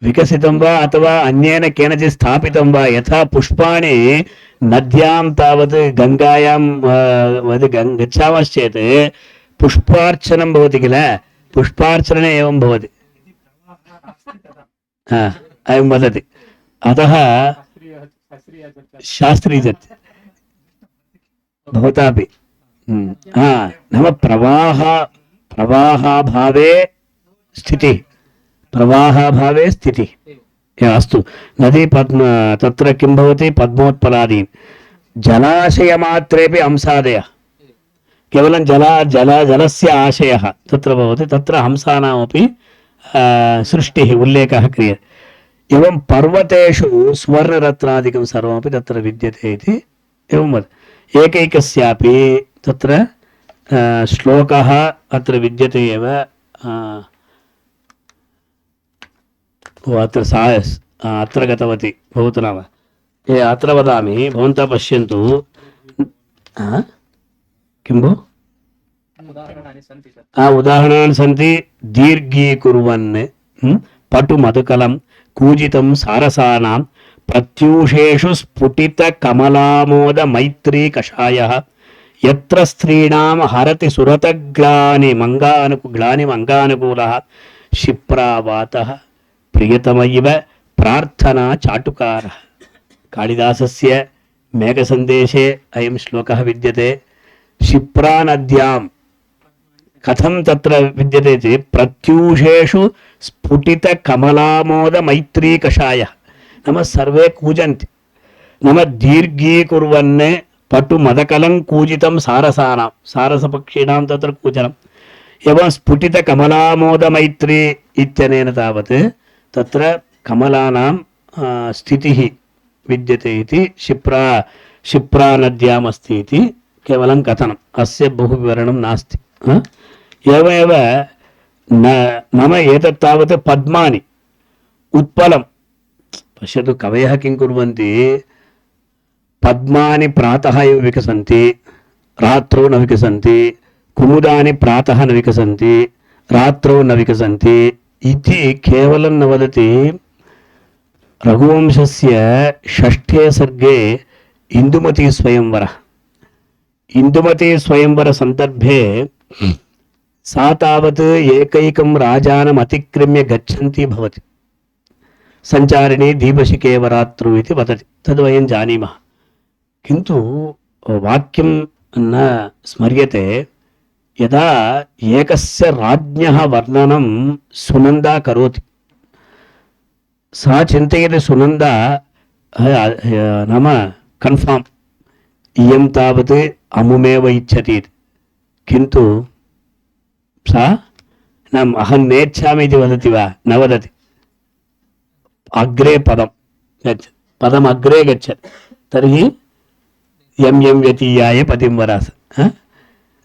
B: विकसितं वा अथवा अन्येन केनचित् स्थापितं वा यथा पुष्पाणि नद्यां तावत् गङ्गायां गच्छामश्चेत् पुष्पार्चनं भवति किल पुष्पार्चने एवं भवति अयं वदति अतः शास्त्रीयचर्चा भवतापि नाम प्रवाहाभावे स्थितिः प्रवाहाभावे स्थितिः अस्तु नदी तत्र किं भवति पद्मोत्पलादीन् जलाशयमात्रेपि अंशादयः केवलं जलस्य आशयः तत्र भवति, तत्र हंसानामपि सृष्टिः उल्लेखः क्रियते। एवं पर्वतेषु सुवर्णरत्नादिकं सर्वमपि तत्र विद्यते इति एवं वदति। एकैकस्यापि तत्र श्लोकः अत्र विद्यते एव। अत्र अत्र गतवती भवतु नाम अत्र वदामि, भवन्तः पश्यन्तु। किं भो उदाहरणानि सन्ति। दीर्घीकुर्वन् पटु मधुकलं कूजितं सारसानां प्रत्यूषेषु स्फुटित कमलामोद मैत्री कषायः यत्र स्त्रीणां हरति सुरतग्लानि मंगानुकूलः क्षिप्रावातः प्रियतम इव प्रार्थना चाटुकारः। कालिदासस्य मेघसन्देशे अयं श्लोकः विद्यते। क्षिप्रा नद्यां कथं तत्र विद्यते चेत् प्रत्यूषेषु स्फुटित कमलामोद मैत्री कषायः। नाम सर्वे कूजन्ति, नाम दीर्घीकुर्वन् पटु मदकलं कूजितं सारसानां, सारसपक्षीणां तत्र कूजनम्। एवं स्फुटित कमलामोद मैत्री इत्यनेन तावत् तत्र कमलानां स्थितिः विद्यते इति क्षिप्रा नद्याम् अस्ति इति केवलं कथनम्, अस्य बहु विवरणं नास्ति। एवमेव नाम एतत् तावत् पद्मानि उत्पलं पश्यतु। कवयः किं कुर्वन्ति, पद्मानि प्रातः एव विकसन्ति, रात्रौ न विकसन्ति, कुमुदानि प्रातः न विकसन्ति, रात्रौ न विकसन्ति इति केवलं न वदति। रघुवंशस्य 6 सर्गे इन्दुमती स्वयंवरः, इन्दुमती स्वयंवर सन्दर्भे सा तावत् एकैकं राजानम् अतिक्रम्य गच्छन्ती भवति। सञ्चारिणी दीपशिखेव रात्रौ इति वदति, तद् वयं जानीमः, किन्तु वाक्यं न स्मर्यते। यदा एकस्य राज्ञः वर्णनं सुनन्दा करोति, सा चिन्तयति सुनन्दा नाम कन्फर्म् इयं तावत् अमुमेव इच्छति, किन्तु सा नाम अहं नेच्छामि इति वदति वा, न वदति। अग्रे पदम् अग्रे गच्छति, तर्हि यं व्यतीयाय पतिं वरास।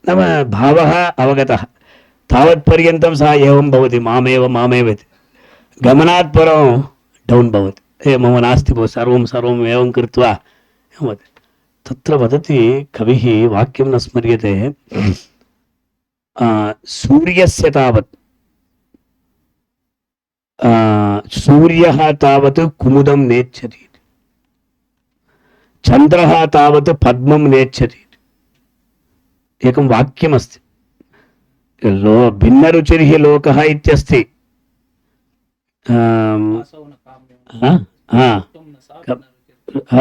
B: नाम भावः अवगतः, तावत्पर्यन्तं सा एवं भवति, मामेव इति। गमनात् परं डौन् भवति, मम नास्ति भो, सर्वं एवं कृत्वा वदति। तत्र वदति कविः, वाक्यं न स्मर्यते, सूर्यस्य तावत् सूर्यः तावत् कुमुदं नेच्छति, चन्द्रः तावत् पद्मं नेच्छति। एकं वाक्यमस्ति, भिन्नरुचिर्हि लोकः इत्यस्ति।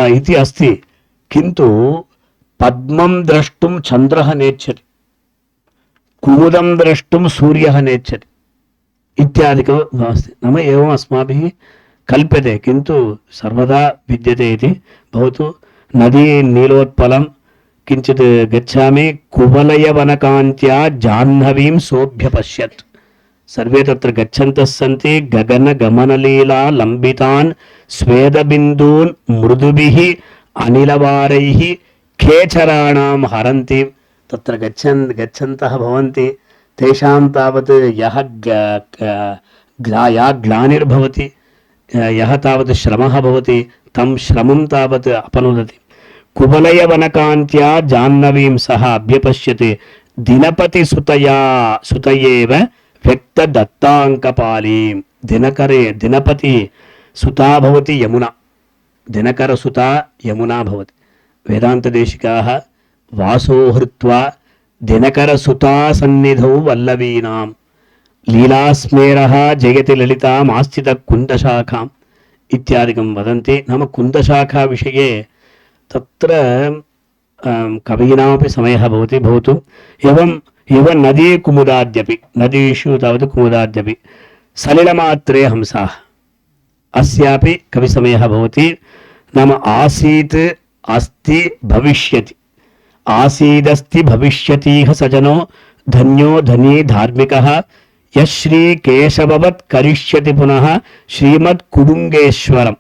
B: इति अस्ति, किन्तु पद्मं द्रष्टुं चन्द्रः नेच्छति, कुमुदं द्रष्टुं सूर्यः नेच्छति इत्यादिकम् अस्ति। नाम एवम् अस्माभिः कल्प्यते, किन्तु सर्वदा विद्यते इति। भवतु नदी नीलोत्पलं किञ्चित् गच्छामि, कुवलयवनकान्त्या जाह्नवीं सोऽभ्यपश्यत्। सर्वे तत्र गच्छन्तः सन्ति, गगनगमनलीला लम्बितान् स्वेदबिन्दून् मृदुभिः अनिलवारैः खेचराणां हरन्ति। तत्र गच्छन्तः भवन्ति, तेषां तावत् यः या ग्लानिर्भवति, यः तावत् श्रमः भवति, तं श्रमं तावत् अपनुदति। कुवलयवनकान्त्या जाह्नवीं सः अभ्यपश्यति, दिनपतिसुतयेव व्यक्तदत्ताङ्कपालीं। दिनपति सुता भवति यमुना, दिनकरसुता यमुना भवति। वेदान्तदेशिकाः वासो हृत्वा दिनकरसुता सन्निधौ वल्लवीनां लीलास्मेरः जयति ललिताम् आस्थित कुन्दशाखाम् इत्यादिकं वदन्ति। नाम कुन्दशाखा विषये तत्र कवीनामपि समयः भवति। भवतु एवं नदी कुमुदाद्यपि, नदीषु तावत् कुमुदाद्यपि सलिलमात्रे हंसाः, अस्यापि कविसमयः भवति। नाम आसीत्, अस्ति, भविष्यति, ఆసీదస్తి భవిష్యతీహ సజనో ధన్యో ధనీ ధార్మికః యశ్రీ కేశవవత్ కరిష్యతి పునః శ్రీమద్ కుడుంగేశ్వరం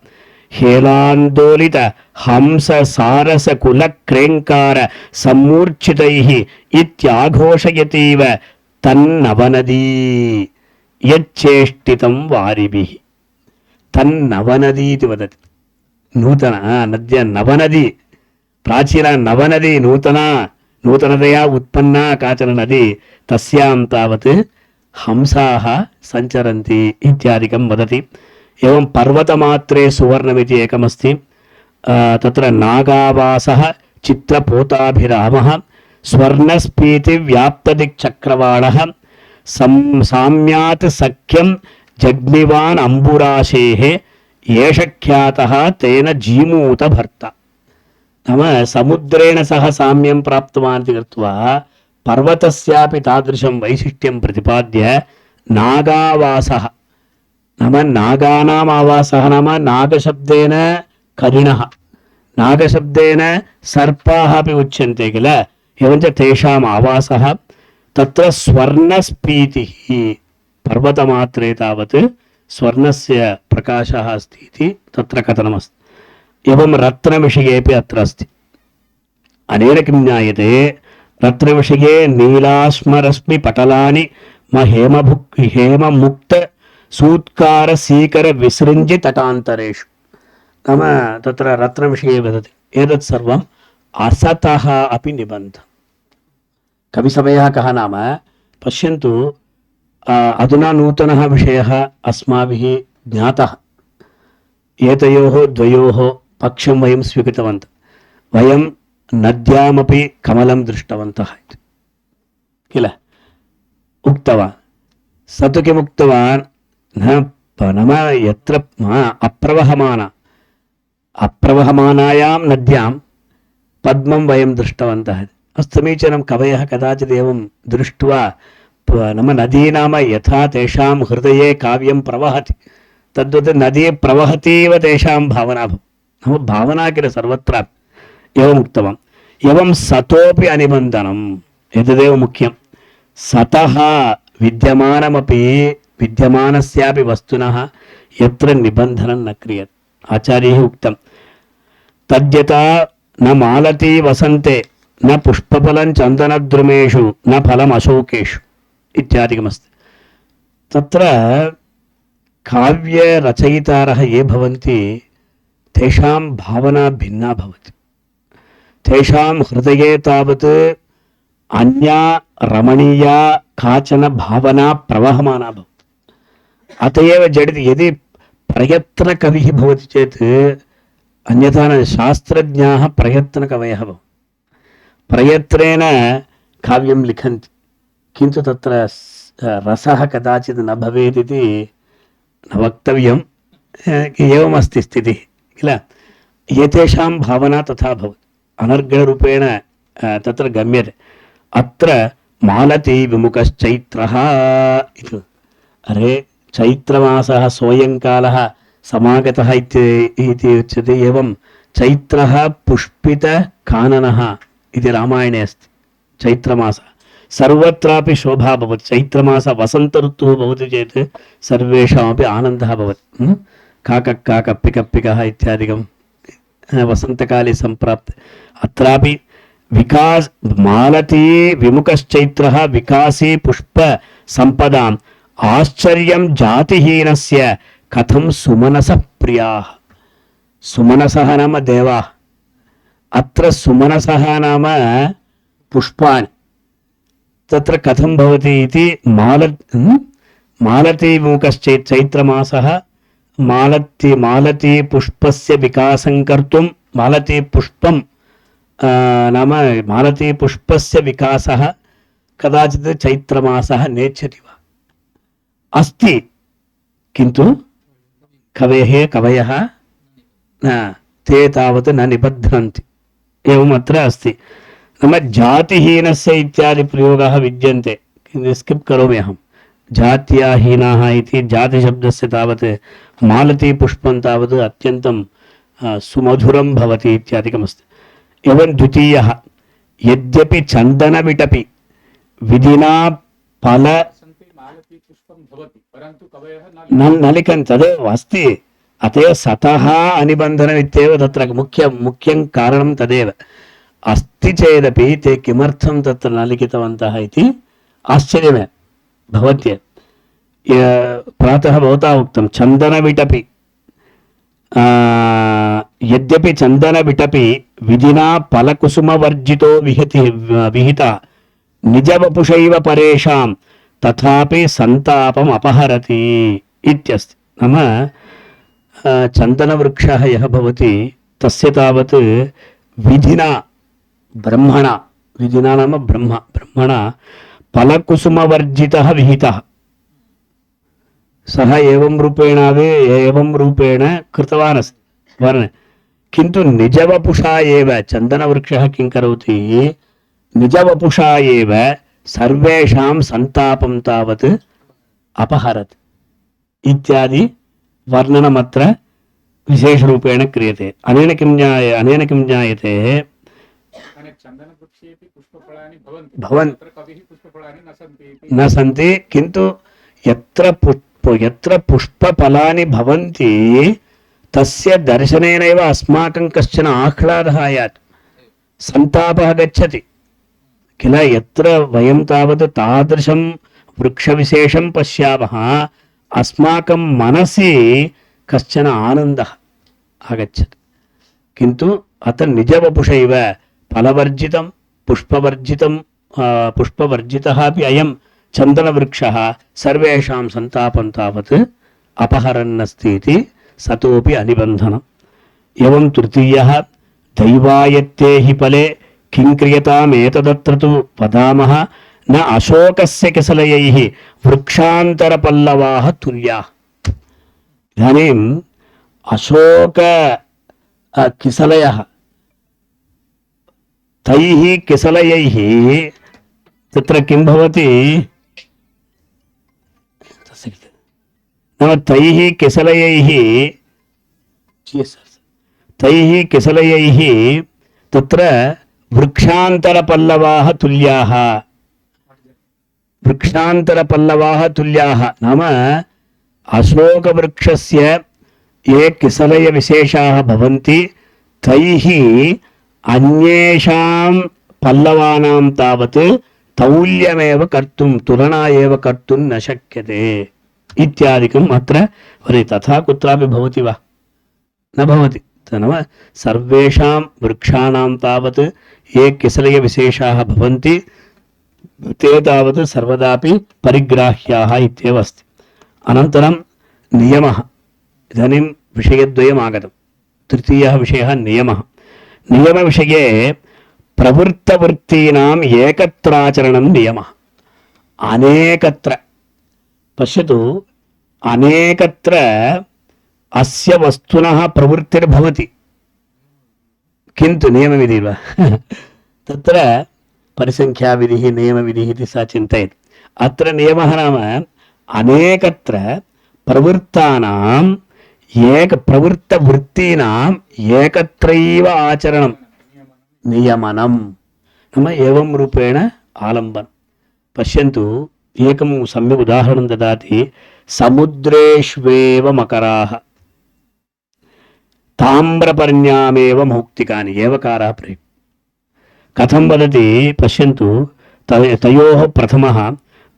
B: హేలాందోలిత హంస సారస కుల క్రేంకార సమ్మూర్ఛితైః ఇత్యాఘోషయతీవ తన్నవనదీ యచ్చేష్టితం వారిభిః. తన్నవనదీ ఇది వదతి. నూతన నద్య నవనది, ప్రాచీన నవనది నూతనతయా ఉత్పన్నా కాచన నది, తస్యాం తావత్ హంసాః సంచరంతి ఇత్యాదికం వదతి. ఏవం పర్వతమాత్రే సువర్ణమితి ఏకమస్తి. తత్ర నాగావాసః చిత్రపోతాభిరామः స్వర్ణస్ఫీతి వ్యాప్తదిక్చక్రవాళः సామ్యాత్ సఖ్యం జగ్నివాన్ అంబురాశేః ఏష ఖ్యాతః తేన జీమూత భర్త. నామ సముద్రేణ సహ సామ్యం ప్రాప్తవాన్ ఇతి కృత్వా పర్వతస్యాపి తాదృశం వైశిష్ట్యం ప్రతిపాద్య నాగావాసః నామ నాగానాం ఆవాసః నామ నాగశబ్దేన కరిణః, నాగశబ్దేన సర్పాः अपि ఉచ్యంతే కిల. एवञ्च तेषाम् आवासः तत्र स्वर्णस्फीतिः, पर्वतमात्रे तावत् स्वर्णस्य प्रकाशः अस्ति इति तत्र कथनमस्ति. एवं रत्नविषयेपि अत्र अस्ति. अनेन किं ज्ञायते, रत्नविषये नीलाश्मरश्मि पटलानि हेममुक्त सूत्कार सीकर विसृज्य तटान्तरेषु. नाम तत्र रत्नविषये वदति एतत् सर्वम् असतः अपि निबन्धम्. कविसमयः कः नाम पश्यन्तु, अधुना नूतनः विषयः अस्माभिः ज्ञातः. एतयोः द्वयोः पक्षं वयं स्वीकृतवन्तः. वयं नद्यामपि कमलं दृष्टवन्तः इति किल उक्तवान्. स तु किमुक्तवान्, नाम यत्र अप्रवहमानायां नद्यां पद्मं वयं दृष्टवन्तः. समीचीनं, कवयः कदाचित् एवं दृष्ट्वा नाम नदी नाम यथा तेषां हृदये काव्यं प्रवहति तद्वत् नदी प्रवहति इव तेषां भावना भवति. नाम भावना किल सर्वत्र एवम् उक्तवान्. एवं सतोपि अनिबन्धनम्, एतदेव मुख्यं. सतः विद्यमानस्यापि वस्तुनः यत्र निबन्धनं न क्रियते. आचार्यैः उक्तं तद्यथा न मालती वसन्ते न पुष्पफलं चन्दनद्रुमेषु न फलम् अशोकेषु इत्यादिकमस्ति. तत्र काव्यरचयितारः ये भवन्ति तेषां भावना भिन्ना भवति. तेषां हृदये तावत् अन्या रमणीया काचन भावना प्रवहमाना भवति. अत एव जडिति यदि प्रयत्नकविः भवति चेत्, अन्यथा न शास्त्रज्ञाः प्रयत्नकवयः भवन्ति. प्रयत्नेन काव्यं लिखन्ति, किन्तु तत्र रसः कदाचित् न भवेत् इति न वक्तव्यम्. एवमस्ति स्थितिः किल. एतेषां भावना तथा भवति, अनर्गळरूपेण तत्र गम्यते. अत्र मालती विमुखश्चैत्रः इति. अरे चैत्रमासः सोऽयङ्कालः समागतः इति उच्यते. एवं चैत्रः पुष्पितकाननः इति रामायणे अस्ति. चैत्रमासः सर्वत्रापि शोभा भवति. चैत्रमासः वसन्त ऋतुः भवति चेत् सर्वेषामपि आनन्दः भवति. काकक्काकप्पिकप्पिकः इत्यादिकं वसन्तकाले सम्प्राप्ते. अत्रापि मालती विमुखश्चैत्रः विकासी पुष्प सम्पदाम् आश्चर्यं जातिहीनस्य कथं सुमनसः प्रियाः. सुमनसः नाम देवाः. अत्र सुमनसः नाम पुष्पाणि. तत्र कथं भवति इति मालती विमुखश्चैत्र चैत्रमासः मालती पुष्पस्य विकासं कर्तुं मालती पुष्पं नाम मालती पुष्पस्य विकासः कदाचित् चैत्रमासः नेच्छति वा अस्ति, किन्तु कवयः ते तावत् न निबध्नन्ति. एवम् अत्र अस्ति. नाम जातिहीनस्य इत्यादि प्रयोगाः विद्यन्ते, स्किप् करोमि अहं. जात्या हीनाः इति जातिशब्दस्य तावत् मालती पुष्पं तावत् अत्यन्तं सुमधुरं भवति इत्यादिकमस्ति. एवं द्वितीयः यद्यपि चन्दनविटपि विधिना फल न लिखन् तदेव अस्ति अतएव सतः अनिबन्धनमित्येव तत्र मुख्यं कारणं तदेव अस्ति चेदपि ते किमर्थं तत्र न लिखितवन्तः इति आश्चर्यमेव भवत्येव। प्रातः भवता उक्तं चन्दनविटपि यद्यपि चन्दनविटपि विधिना फलकुसुमवर्जितो विहिता निजवपुषैव परेषां तथापि सन्तापम् अपहरति इत्यस्ति। नाम चन्दनवृक्षः यः भवति तस्य तावत् विधिना ब्रह्मणा, विधिना नाम ब्रह्मणा फलकुसुमवर्जितः विहितः। सः एवं रूपेण कृतवान् अस्ति वर्णे, किन्तु निजवपुषा एव चन्दनवृक्षः किं करोति, निजवपुषा एव सर्वेषां सन्तापं तावत् अपहरति इत्यादि वर्णनमत्र विशेषरूपेण क्रियते। अनेन किं ज्ञायते न सन्ति, किन्तु यत्र पुष्पफलानि भवन्ति तस्य दर्शनेनैव अस्माकं कश्चन आह्लादः आयाति, सन्तापः गच्छति किल। यत्र वयं तावत् तादृशं वृक्षविशेषं पश्यामः अस्माकं मनसि कश्चन आनन्दः आगच्छति, किन्तु अत्र निजवपुषैव फलवर्जितं पुष्पवर्जितः अपि अयं चन्दनवृक्षः सर्वेषां सन्तापं तावत् अपहरन्नस्ति इति सतोपि अनिबन्धनम्। एवं तृतीयः दैवायत्ते हि फले किं क्रियतामेतदत्र तु वदामः न अशोकस्य किसलयैः वृक्षान्तरपल्लवाः तुल्याः। इदानीम् अशोक किसलयः, तैः किसलयैः तत्र किं भवति, नाम तैः किसलयैः तत्र वृक्षान्तरपल्लवाः तुल्याः नाम अशोकवृक्षस्य ये किसलयविशेषाः भवन्ति तैः अन्येषां पल्लवानां तावत् तौल्यमेव कर्तुं, तुलना एव कर्तुं न शक्यते इत्यादिकम् अत्र वदति। तथा कुत्रापि भवति वा? न भवति। नाम सर्वेषां वृक्षाणां तावत् ये किसलयविशेषाः भवन्ति ते तावत् सर्वदापि परिग्राह्याः इत्येव अस्ति। अनन्तरं नियमः, इदानीं विषयद्वयम् आगतं। तृतीयः विषयः नियमः। नियमविषये प्रवृत्तवृत्तीनाम् एकत्राचरणं नियमः। अनेकत्र पश्यतु, अनेकत्र अस्य वस्तुनः प्रवृत्तिर्भवति, किन्तु नियमविधिः वा तत्र परिसंख्याविधिः नियमविधिः इति सा चिन्तयति। अत्र नियमः नाम अनेकत्र प्रवृत्तवृत्तीनाम् एकत्रैव आचरणं नियमनं। नाम एवं रूपेण आलम्बनं। पश्यन्तु, एकं सम्यक् उदाहरणं ददाति। समुद्रेष्वेव मकराः ताम्रपर्ण्यामेव मौक्तिकानि एवकारः प्रयुक्तः। कथं वदति पश्यन्तु, तयोः प्रथमः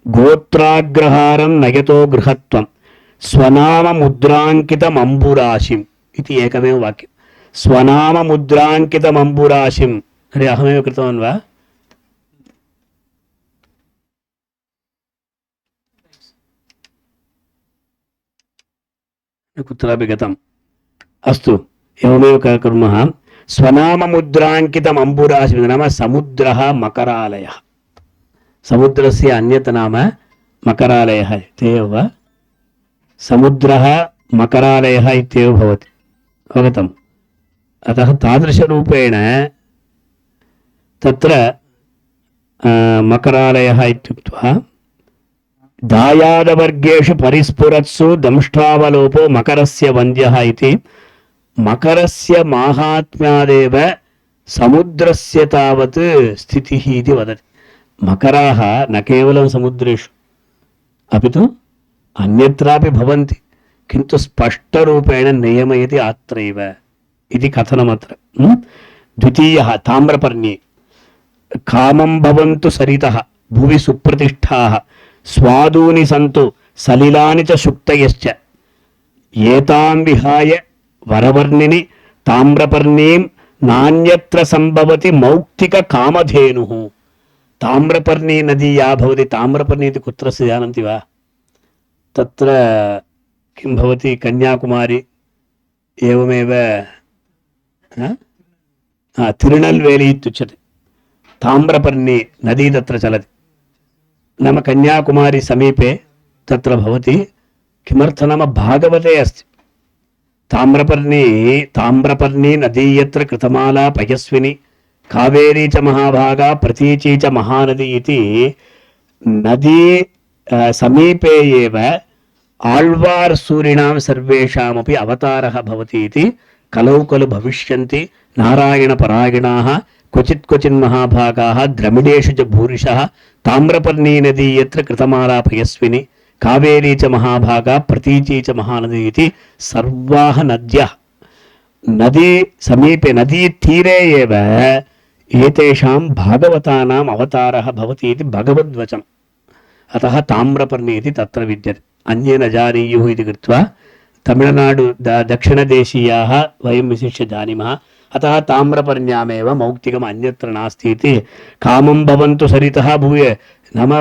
B: गोत्राग्रहारं नयतो गृहत्वं स्वनाममुद्राङ्कितमम्बुराशिम् इति एकमेव वाक्यं। स्वनाममुद्राङ्कितमम्बुराशिम्, अरे अहमेव कृतवान् वा? कुत्रापि गतम्। अस्तु, एवमेव कुर्मः। स्वनाममुद्राङ्कितमम्बुराशिम् नाम समुद्रः मकरालयः। समुद्रस्य अन्यत् नाम मकरालयः इत्येव। समुद्रः मकरालयः इत्येव भवति, अवगतम्। अतः तादृशरूपेण तत्र मकरालयः इत्युक्त्वा दायादवर्गेषु परिस्फुरत्सु दंष्ट्रावलोपो मकरस्य वन्द्यः इति मकरस्य माहात्म्यादेव సముద్రస్య తావత్ స్థితిః ఇది వదతి. మకరాः न కేవలం సముద్రేషు అపితు అన్యత్రాపి భవంతి కింటు స్పష్టరూపేణ నియమయతి ఆత్రైవ ఇది కథనమత్ర. ద్వితీయः తామ్రపర్ణ్యే కామం భవంతు సరితః భువి సుప్రతిష్ఠాః స్వాదూని సంతు సలిలాని చ శుక్తయశ్చ ఏతాం విహాయ వరవర్ణిని తామ్రపర్ణీం నాణ్యత్ర సంభవతి మౌక్తిక కామధేనుః. తామ్రపర్ణీ నదీ యా భవతి, తామ్రపర్ణీ ఇది కుత్ర అస్తి जानन्ति वा? तत्र किं भवति, कन्याकुमारी एवमेव तिरुनल्वेली इत्युच्यते. ताम्रपर्णी नदी तत्र चलति. नाम कन्याकुमारी समीपे तत्र भवति. किमर्थं नाम भागवते अस्ति. ताम्रपर्णी नदी यत्र कृतमाला पयस्विनी कावेरी च महाभागा प्रतीची च महानदी इति नदी समीपे एव आಳ್वार् सूरिणां सर्वेषामपि अवतारः भवति इति कलौ खलु भविष्यन्ति नारायणपरायणाः क्वचित् क्वचिन् महाभागाः द्रमिडेषु च भूरिशः ताम्रपर्णी नदी यत्र कृतमाला पयस्विनी कावेरी च महाभागा प्रतीची च महानदी इति सर्वाः नद्यः नदी समीपे नदी तीरे एव एतेषां भागवतानाम् अवतारः भवति इति भगवद्वचनम्. अतः ताम्रपर्णी इति तत्र विद्यते. अन्ये न जानीयुः इति कृत्वा तमिळुनाडु दक्षिणदेशीयाः वयं विशिष्य जानीमः. अतः ताम्रपर्ण्यामेव मौक्तिकम् अन्यत्र नास्ति इति. कामं भवन्तु सरितः भूये नाम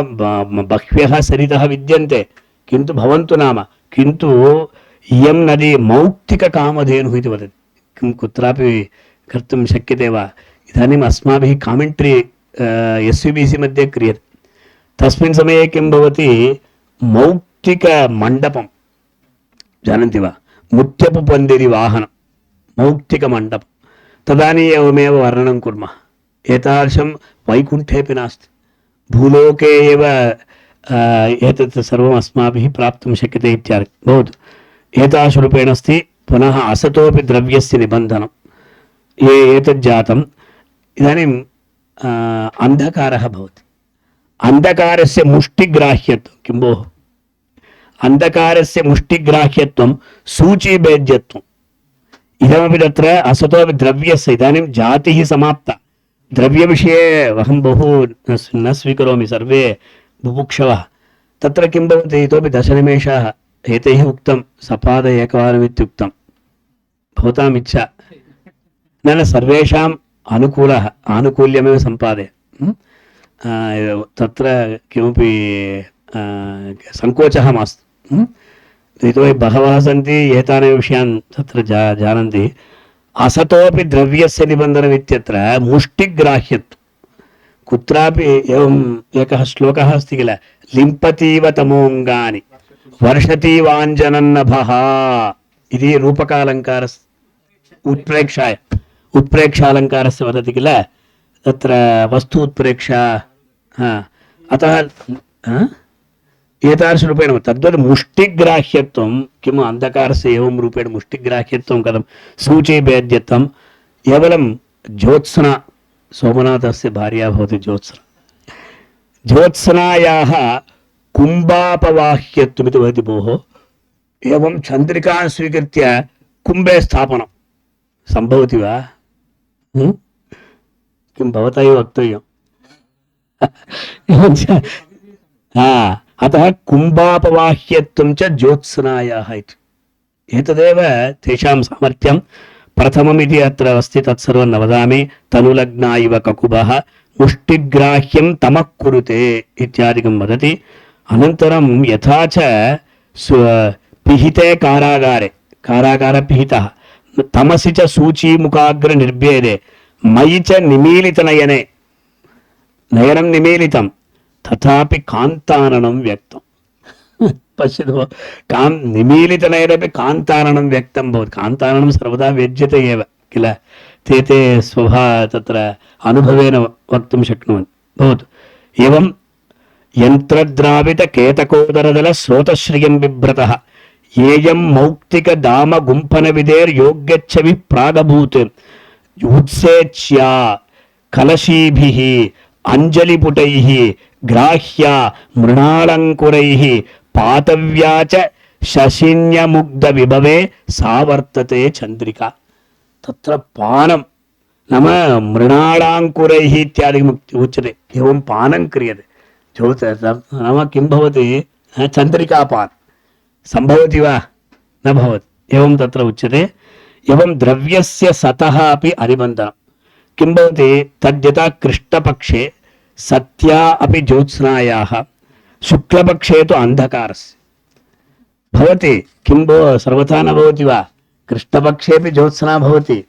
B: बह्व्यः सरितः विद्यन्ते किन्तु भवन्तु नाम किन्तु इयं नदी मौक्तिककामधेनुः इति वदति. किं कुत्रापि कर्तुं शक्यते वा? इदानीम् अस्माभिः कामेण्ट्री SVBC मध्ये क्रियते. तस्मिन् समये किं भवति, मौक्तिकमण्डपं जानन्ति वा? मुत्यपु पन्दिरि वाहनं मौक्तिकमण्डपं. तदानीम् एवमेव वर्णनं कुर्मः. एतादृशं वैकुण्ठेपि नास्ति. भूलोके एव एतत् सर्वम् अस्माभिः प्राप्तुं शक्यते इत्यादि भवतु. एतादृशरूपेण अस्ति. पुनः असतोपि द्रव्यस्य निबन्धनं ये एतत् जातम्. इदानीम् अन्धकारः भवति. अन्धकारस्य मुष्टिग्राह्यत्वं किं भोः? अन्धकारस्य मुष्टिग्राह्यत्वं सूचीभेद्यत्वम्. इदमपि तत्र असतोपि द्रव्यस्य. इदानीं जातिः समाप्ता. द्रव्यविषये अहं बहु न स्वीकरोमि, सर्वे बुभुक्षवः. तत्र किं भवति, इतोपि 10 निमेषाः एतैः उक्तं सपाद एकवारम् इत्युक्तं. भवताम् इच्छा न सर्वेषाम् अनुकूलः आनुकूल्यमेव सम्पादय. तत्र किमपि सङ्कोचः मास्तु. यतोहि बहवः सन्ति एतान् विषयान् तत्र जानन्ति. असतोपि द्रव्यस्य निबन्धनम् इत्यत्र मुष्टिग्राह्यत्वं. कुत्रापि एवम् एकः श्लोकः अस्ति किल, लिम्पतीव तमोऽङ्गानि वर्षतीवाञ्जनन्नभः इति रूपकालङ्कारस्य उत्प्रेक्षालङ्कारस्य वदति किल. तत्र वस्तु उत्प्रेक्षा. अतः एतादृशरूपेण तद्वत् मुष्टिग्राह्यत्वं किम् अन्धकारस्य एवं रूपेण मुष्टिग्राह्यत्वं कथं सूचीभेद्यत्वं. केवलं ज्योत्स्ना, सोमनाथस्य भार्या भवति ज्योत्स्ना, ज्योत्स्नायाः कुम्भापवाह्यत्वमिति भवति भोः. एवं चन्द्रिकां स्वीकृत्य कुम्भे स्थापनं सम्भवति वा? किं भवता एव वक्तव्यम्. अतः कुम्भापवाह्यत्वं च ज्योत्स्नायाः इति. एतदेव तेषां सामर्थ्यं. प्रथममिति अत्र अस्ति, तत्सर्वं न वदामि. तनुलग्ना इव ककुभः मुष्टिग्राह्यं तमः कुरुते इत्यादिकं वदति. अनन्तरं यथा च पिहिते कारागारे, कारागारपिहितः तमसि च सूचीमुखाग्र निर्भेदे मयि च निमीलितनयने, नयनं निमीलितं तथापि कान्ताननं व्यक्तं. पश्यतु, निमीलितनयनपि कान्ताननं व्यक्तं भवति. कान्ताननं सर्वदा व्यज्यते एव किल. ते तत्र अनुभवेन वक्तुं शक्नुवन्ति. भवतु. एवं यन्त्रद्रावितकेतकोदरदल स्रोतश्रियं बिभ्रतः येयं मौक्तिकदामगुम्फनविधेर्योग्यच्छविः प्रागभूत् उत्सेच्य कलशीभिः अंजलिपुटैः ग्राह्य मृणालंकुरैः पातव्या च शशिन्यमुग्ध विभवे सावर्तते चंद्रिका। तत्र पानं नाम मृणालांकुरैः इत्यादि उच्यते। एवं पानं क्रियते। नाम किं भवति? चंद्रिकापान संभवति वा? न भवति। एवं तत्र उच्यते। एवं द्रव्यस्य सतः अपि अनुबन्धनं किं भवति? तद्यथा कृष्णपक्षे सत्या अपि ज्योत्स्नायाः, शुक्लपक्षे तु अन्धकारस्य भवति। किं भो सर्वथा न भवति वा? कृष्णपक्षेपि ज्योत्स्ना भवति,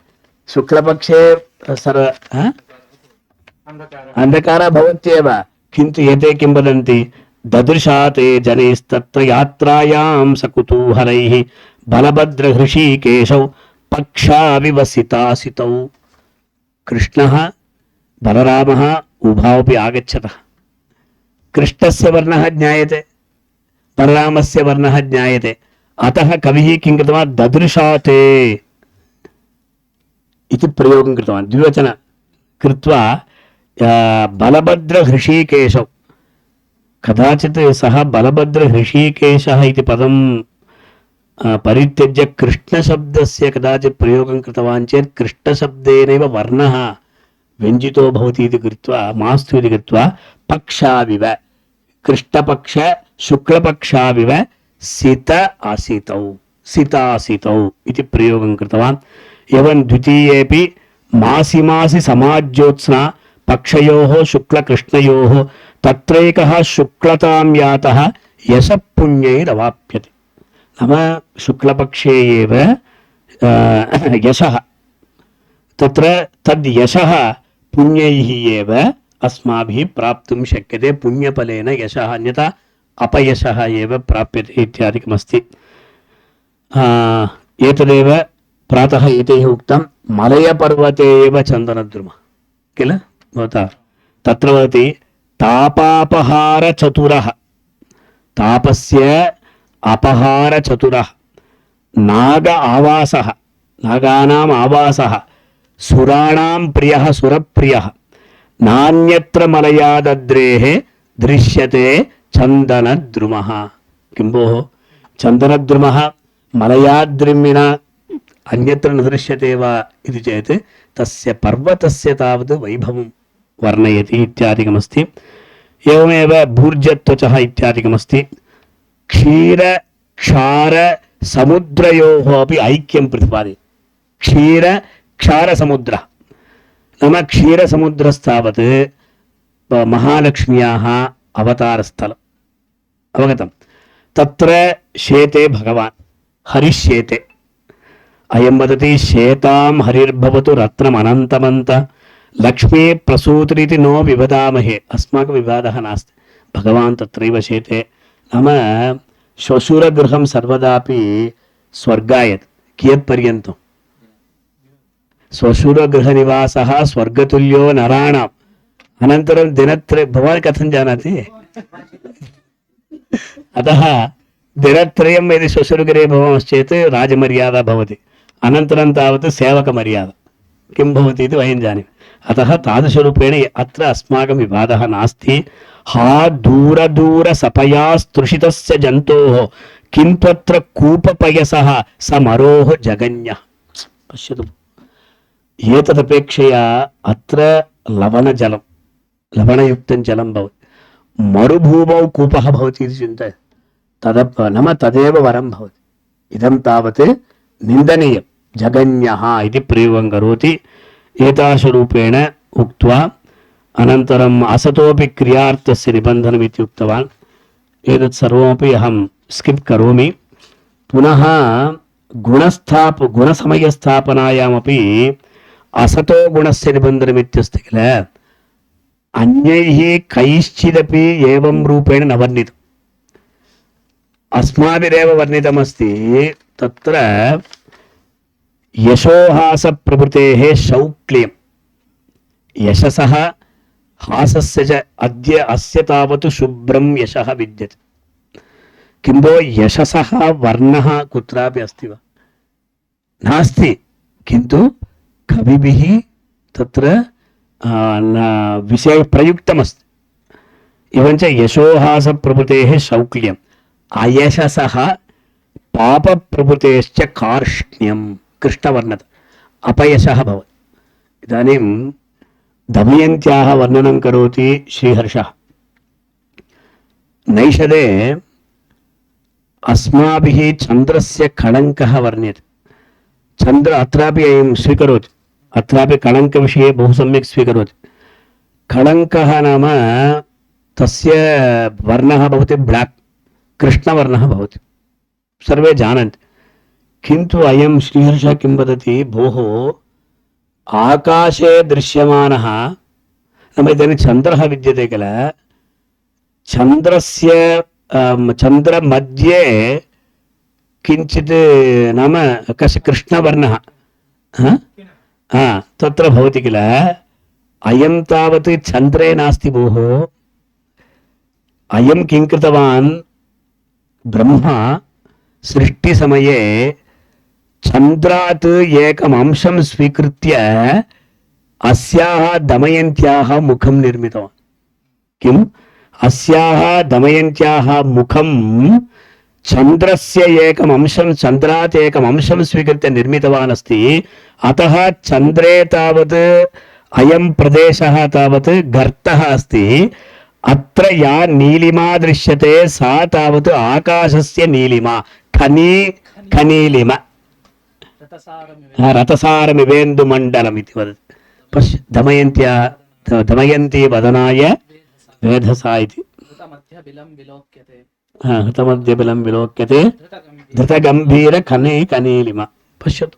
B: शुक्लपक्षे अन्धकारः भवत्येव। किन्तु एते किं वदन्ति? ददृशा ते जनैस्तत्र यात्रायां सकुतूहलैः बलभद्रहृषीकेशौ पक्षाविवसितासितौ। कृष्णः बलरामः उभावपि आगच्छतः। कृष्णस्य वर्णः ज्ञायते, बलरामस्य वर्णः ज्ञायते। अतः कविः किं कृतवान्? ददृशाते इति प्रयोगं कृतवान्। द्विवचन कृत्वा बलभद्रहृषीकेशौ। कदाचित् सः बलभद्रहृषीकेशः इति पदं परित्यज्य कृष्णशब्दस्य कदाचित् प्रयोगं कृतवान् चेत् कृष्णशब्देनैव वर्णः व्यञ्जितो भवति इति कृत्वा मास्तु इति कृत्वा पक्षाविव, कृष्णपक्ष शुक्लपक्षाविव सित आसीतौ, सितासितौ इति प्रयोगं कृतवान्। एवं द्वितीयेपि मासि मासि समाज्योत्स्ना पक्षयोः शुक्लकृष्णयोः तत्रैकः शुक्लतां यातः यशः पुण्यैरवाप्यते। नाम शुक्लपक्षे एव यशः, तत्र तद् यशः पुण्यैः एव अस्माभिः प्राप्तुं शक्यते। पुण्यफलेन यशः, अन्यथा अपयशः एव प्राप्यते इत्यादिकमस्ति। एतदेव प्रातः एतैः उक्तं। मलयपर्वते एव चन्दनद्रुमः किल भवता? तत्र वदति तापापहारचतुरः, तापस्य अपहारचतुरः, नाग आवासः, नागानाम् आवासः, सुराणां प्रियः सुरप्रियः, नान्यत्र मलयादद्रेः दृश्यते चन्दनद्रुमः। किं भोः? चन्दनद्रुमः मलयाद्रिं विना अन्यत्र न दृश्यते वा इति चेत् तस्य पर्वतस्य तावत् वैभवं वर्णयति इत्यादिकमस्ति। एवमेव भूर्जत्वचः इत्यादिकमस्ति। क्षीर क्षार समुद्रयोः अपि ऐक्यं प्रतिपादयति। क्षीर क्षारसमुद्रः नाम क्षीरसमुद्रस्तावत् महालक्ष्म्याः अवतारस्थलम् अवगतं। तत्र शेते भगवान् हरिश्येते। अयं वदति शेतां हरिर्भवतु रत्नमनन्तमन्त लक्ष्मी प्रसूतिरिति नो विवदामहे। अस्माकं विवादः नास्ति, भगवान् तत्रैव शेते। नाम श्वशुरगृहं सर्वदापि स्वर्गायत्। कियत्पर्यन्तं? श्वशुरगृहनिवासः स्वर्गतुल्यो नराणाम्। अनन्तरं दिनत्रयं भवान् कथं जानाति? अतः दिनत्रयं यदि श्वशुरगृहे भवामश्चेत् राजमर्यादा भवति, अनन्तरं तावत् सेवकमर्यादा किं भवति इति वयं जानीमः। अतः तादृशरूपेण अत्र अस्माकं विवादः नास्ति। हा दूर दूर सपयास्तृषितस्य जन्तोः किं त्वत्र कूपपयसः समरोः जगन्यः। पश्यतु, एतदपेक्षया अत्र लवणजलं, लवणयुक्तं जलं भवति। मरुभूमौ कूपः भवति इति चिन्तयतु। नाम तदेव वरं भवति। इदं तावत् निन्दनीयं। जगन्यः इति प्रयोगं करोति। एतादृशरूपेण उक्त्वा अनन्तरम् असतोपि क्रियार्थस्य निबन्धनम् इति उक्तवान्। एतत् सर्वमपि अहं स्किप् करोमि। पुनः गुणसमयस्थापनायामपि असतो गुणस्य निबन्धनम् इत्यस्ति किल। अन्यैः कैश्चिदपि एवं रूपेण न वर्णितम्, अस्माभिरेव वर्णितमस्ति। तत्र यशोहासप्रभृतेः शौक्ल्यं, यशसः हासस्य च अद्य अस्य तावत् शुभ्रं यशः विद्यते। किं भो यशसः वर्णः कुत्रापि अस्ति वा? नास्ति। किन्तु कविभिः तत्र विषय प्रयुक्तमस्ति। एवञ्च यशोहासप्रभृतेः शौक्ल्यम् अयशसः पापप्रभृतेश्च कार्ष्ण्यं कृष्णवर्णत अपयशः भवति। इदानीं दमयन्त्याः वर्णनं करोति श्रीहर्षः। नैषधे अस्माभिः चन्द्रस्य कलङ्कः वर्ण्यते। चन्द्र अत्रापि अयं स्वीकरोति, अत्रापि कलङ्कविषये बहु सम्यक् स्वीकरोति। कलङ्कः नाम तस्य वर्णः भवति ब्लाक्, कृष्णवर्णः भवति, सर्वे जानन्ति। किन्तु अयं श्रीहर्षः किं वदति, भोः आकाशे दृश्यमानः नाम इदानीं चन्द्रः विद्यते किल, चन्द्रस्य चन्द्रमध्ये किञ्चित् नाम कस्य कृष्णवर्णः तत्र भवति किल, अयं तावत् चन्द्रे नास्ति भोः। अयं किं कृतवान्, ब्रह्मा सृष्टिसमये चन्द्रात् एकम् अंशं स्वीकृत्य अस्याः दमयन्त्याः मुखं निर्मितवान्। किम्, अस्याः दमयन्त्याः मुखं चन्द्रस्य एकम् अंशं, चन्द्रात् एकम् अंशं स्वीकृत्य निर्मितवान् अस्ति। अतः चन्द्रे तावत् अयं प्रदेशः तावत् गर्तः अस्ति। अत्र या नीलिमा दृश्यते सा तावत् आकाशस्य नीलिमा, खनीलिमा, रतसारमिवेन्दुमण्डलम् इति वदति। पश्य, दमयन्ती वदनाय वेधसा इति। हृतमध्यबिलं विलोक्यते धृतगम्भीर कनीलिमा। पश्यतु,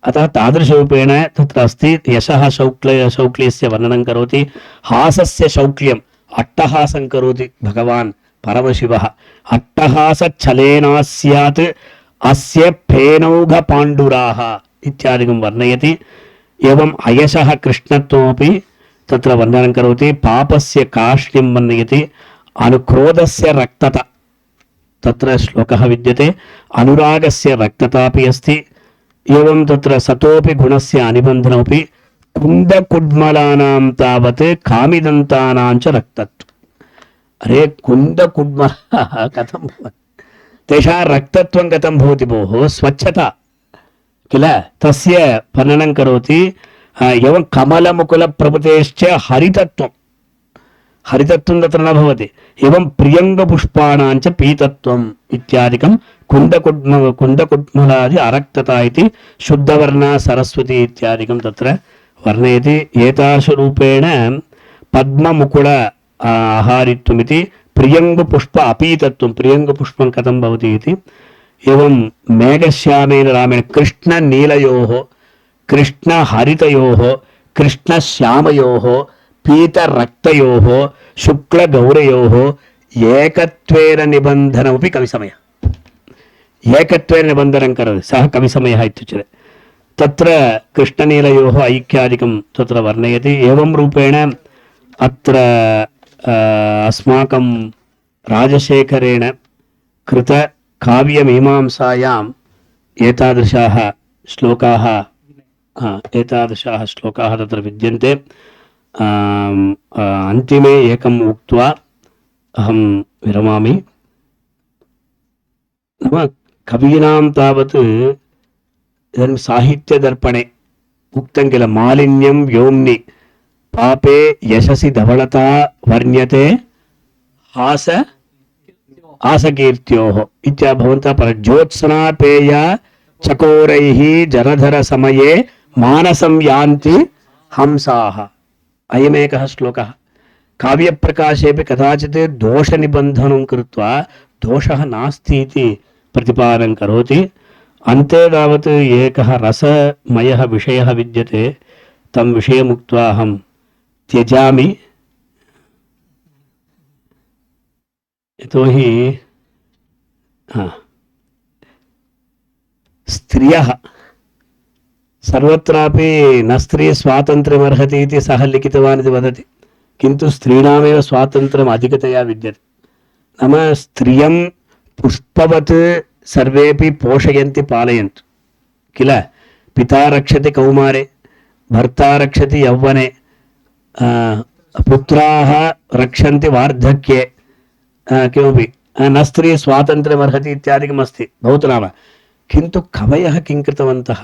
B: अतः तादृशरूपेण तत्र अस्ति। यशः शौक्ल्यस्य वर्णनं करोति, हासस्य शौक्ल्यम् अट्टहासं करोति भगवान् परमशिवः। अट्टहासच्छलेनास्यात् अस्य फेनौघपाण्डुराः इत्यादिकं वर्णयति। एवम् अयशः कृष्णत्वमपि तत्र वर्णनं करोति। पापस्य कार्ष्ण्यं वर्णयति। अनुक्रोधस्य रक्तता तत्र श्लोकः विद्यते। अनुरागस्य रक्ततापि अस्ति। एवं तत्र सतोपि गुणस्य अनिबन्धनमपि। कुन्दकुड्मलानां तावत् कामिदन्तानां च रक्तत्वम्। अरे कुन्दकुड्मलः कथं भवति, तेषां रक्तत्वं कथं भवति भोः, स्वच्छता किल, तस्य वर्णनं करोति। एवं कमलमुकुलप्रभृतेश्च हरितत्वं, हरितत्वं तत्र न भवति। एवं प्रियङ्गपुष्पाणां च पीतत्वम् इत्यादिकं कुन्दकुड्मलादि अरक्तता इति शुद्धवर्णा सरस्वती इत्यादिकं तत्र वर्णयति। एतासु रूपेण पद्ममुकुल आहारित्वमिति, प्रियङ्गपुष्प अपीतत्वं, प्रियङ्गपुष्पं कथं भवति इति। एवं मेघश्यामेन रामेण कृष्णनीलयोः, कृष्णहरितयोः, कृष्णश्यामयोः, पीतरक्तयोः, शुक्लगौरयोः एकत्वेन निबन्धनमपि कविसमयः। एकत्वेन निबन्धनं करोति सः कविसमयः इत्युच्यते। तत्र कृष्णनीलयोः ऐक्यादिकं तत्र वर्णयति। एवं रूपेण अत्र अस्माकं राजशेखरेण कृत काव्यमीमांसायाम् एतादृशाः श्लोकाः तत्र विद्यन्ते। अन्तिमे एकम् उक्त्वा अहं विरमामि। नाम कवीनां तावत् इदानीं साहित्यदर्पणे उक्तं किल, मालिन्यं व्योम्नि पापे यशसि धवलता वर्ण्यते आसकीर्त्योः इत्या भवन्तः ज्योत्स्नापेया चकोरैः जलधर समये मानसं यान्ति हंसाः। अयमेकः श्लोकः। काव्यप्रकाशेपि कदाचित् दोषनिबन्धनं कृत्वा दोषः नास्ति इति प्रतिपादनं करोति। अन्ते तावत् एकः रसमयः विषयः विद्यते, तं विषयमुक्त्वा अहं त्यजामि। यतोहि स्त्रियः सर्वत्रापि न स्त्री स्वातन्त्र्यमर्हति इति सः लिखितवान् इति वदति, किन्तु स्त्रीणामेव स्वातन्त्र्यम् अधिकतया विद्यते। नाम स्त्रियं पुष्पवत् सर्वेपि पोषयन्ति पालयन्तु किल। पिता रक्षति कौमारे, భర్తా రక్షతి యౌవనే పుత్రాः రక్షन्ति వార్ధక్ये किमपि न स्त्री स्वातन्त्र्यमर्हति इत्यादिकमस्ति भवतु नाम किन्तु कवयः किं कृतवन्तः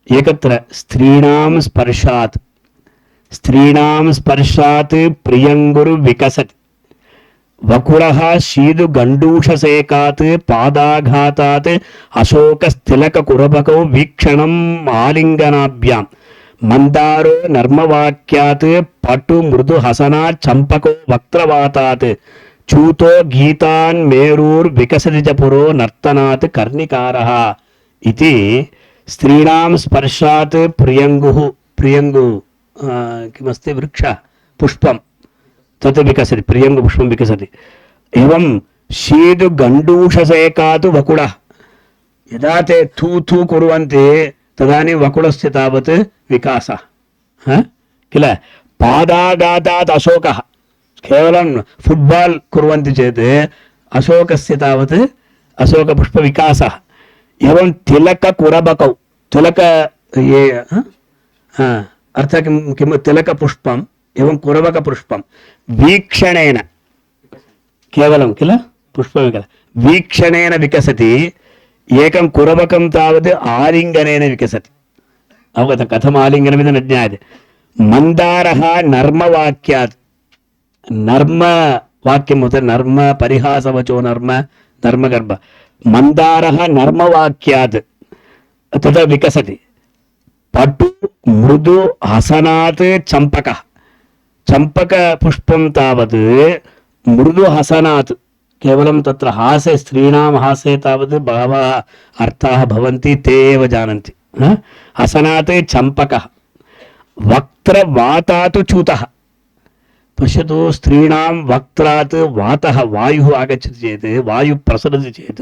B: एकत्र स्त्रीणां स्पर्शात् प्रियङ्गुर्विकसति वकुलः शीदुगण्डूषसेकात् पादाघातात् अशोकस्तिलककुरबकौ वीक्षणम् आलिङ्गनाभ्यां मंदारो नर्मवाक्यात् पटु मृदु हसनात् चंपको वक्त्रवातात् चूतो गीतान् मेरुर्विकसति च पुरो नर्तनात् कर्णिकारः इति स्त्रीणां स्पर्शात् प्रियङ्गु किमस्ति वृक्ष पुष्पं तत् विकसति प्रियङ्गु पुष्पं विकसति एवं शीदु गण्डूषसेकात् वकुलः यदा ते थू थू कुर्वन्ति तदानीं वकुलस्य तावत् विकासः किल पादाघातात् अशोकः केवलं फुट्बाल् कुर्वन्ति चेत् अशोकस्य तावत् अशोकपुष्पविकासः एवं तिलककुरबकौ तिलक ये अर्थ किं तिलकपुष्पम् एवं कुरबकपुष्पं वीक्षणेन केवलं किल पुष्पं वीक्षणेन विकसति एकं कुरबकं तावत् आलिङ्गनेन विकसति अवगतं कथम् आलिङ्गनमिति न ज्ञायते मन्दारः नर्मवाक्यात् नर्मवाक्यं नर्म परिहासवचो नर्मगर्भ मन्दारः नर्मवाक्यात् तदा विकसति पटु मृदु हसनात् चम्पकः चम्पकपुष्पं तावत् मृदु हसनात् केवलं तत्र हासे स्त्रीणां हासे तावत् बहवः अर्थाः भवन्ति ते एव जानन्ति हसनात् चम्पकः वक्त्रवातात् चूतः पश्यतु स्त्रीणां वक्त्रात् वातः वायुः आगच्छति चेत् वायुः प्रसरति चेत्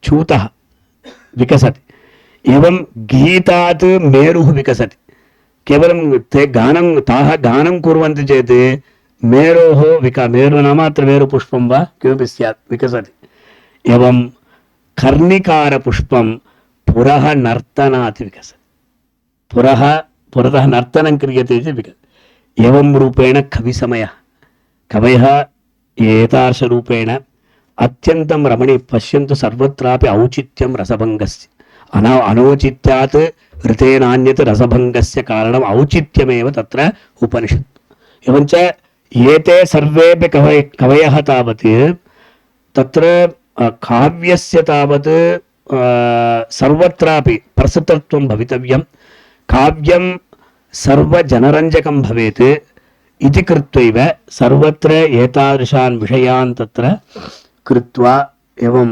B: चूतः विकसति एवं गीतात् मेरुः विकसति केवलं ते ताः गानं कुर्वन्ति चेत् मेरोः मेरु नाम अत्र मेरुपुष्पं वा किमपि स्यात् विकसति एवं कर्णिकारपुष्पं पुरः नर्तनात् विकसति पुरतः नर्तनं क्रियते इति विकसति एवं रूपेण कवयः एतादृशरूपेण अत्यन्तं रमणी पश्यन्तु सर्वत्रापि औचित्यं रसभङ्गस्य अनौचित्यात् ऋतेनान्यत् रसभङ्गस्य कारणम् औचित्यमेव तत्र उपनिषत् एवञ्च एते सर्वेपि कवयः तावत् तत्र काव्यस्य तावत् सर्वत्रापि प्रसृतत्वं भवितव्यं काव्यं सर्वजनरञ्जकं भवेत् इति कृत्वैव सर्वत्र एतादृशान् विषयान् तत्र कृत्वा एवं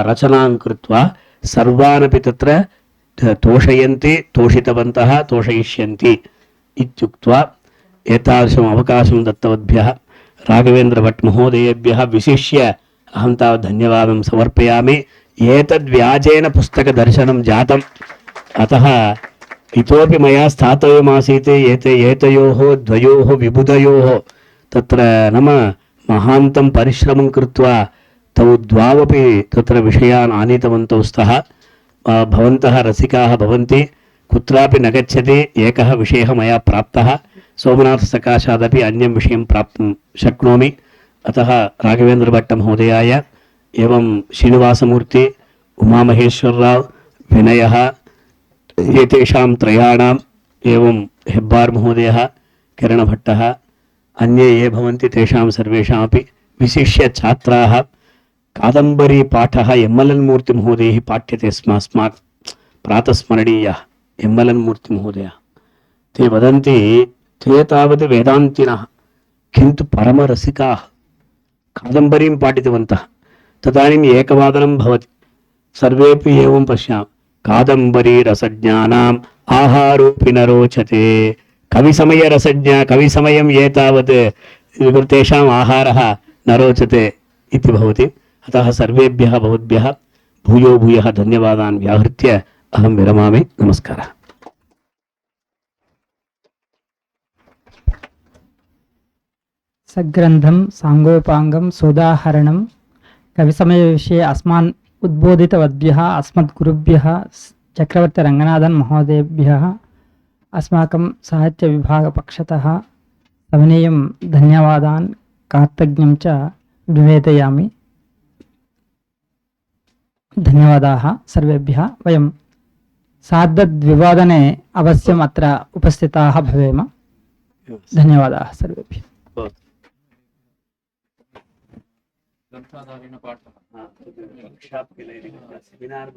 B: रचनां कृत्वा सर्वानपि तत्र तोषयन्ति तोषितवन्तः तोषयिष्यन्ति इत्युक्त्वा एतादृशम् अवकाशं दत्तवद्भ्यः राघवेन्द्रभट् महोदयेभ्यः विशिष्य अहं तावत् धन्यवादं समर्पयामि एतद्व्याजेन पुस्तकदर्शनं जातम् अतः इतोपि मया स्थातव्यमासीत् एतयोः द्वयोः विबुधयोः तत्र नाम महान्तं परिश्रमं कृत्वा तौ द्वावपि तत्र विषयान् आनीतवन्तौ स्तः भवन्तः रसिकाः भवन्ति कुत्रापि न गच्छति एकः विषयः मया प्राप्तः सोमनाथसकाशादपि अन्यं विषयं प्राप्तुं शक्नोमि अतः राघवेन्द्रभट्टमहोदयाय एवं श्रीनिवासमूर्ति उमामहेश्वरराव विनयः एतेषां त्रयाणाम् एवं हेब्बार् महोदयः किरणभट्टः अन्ये ये भवन्ति तेषां सर्वेषामपि विशिष्य छात्राः कादम्बरी पाठः एम्मलन् मूर्तिमहोदयैः पाठ्यते स्म अस्माकं प्रातस्मरणीयः एम्मलन् मूर्तिमहोदयः ते वदन्ति ते तावत् वेदान्तिनः किन्तु परमरसिकाः कादम्बरीं पाठितवन्तः तदानीम् एकवादनं भवति सर्वेपि एवं पश्यामः कादम्बरी रसज्ञानाम् आहारोऽपि न रोचते कविसमयरसज्ञा कविसमयं ये तावत् तेषाम् आहारः न रोचते इति भवति अतः सर्वेभ्यः भवद्भ्यः भूयो भूयः धन्यवादान् व्याहृत्य अहं विरमामि नमस्कारः
A: सग्रन्थं सांगोपांगं सोदाहरणं कविसमयविषये अस्मान् उद्बोधितवद्भ्यः अस्मद्गुरुभ्यः चक्रवर्ती रङ्गनाथन् महोदयेभ्यः अस्माकं साहित्यविभागपक्षतः सविनयं धन्यवादान् कार्तज्ञं च निवेदयामि। धन्यवादाः सर्वेभ्यः। वयं सार्धद्विवादने अवश्यम् अत्र उपस्थिताः भवेम। धन्यवादाः सर्वेभ्यः।
B: सेमिनार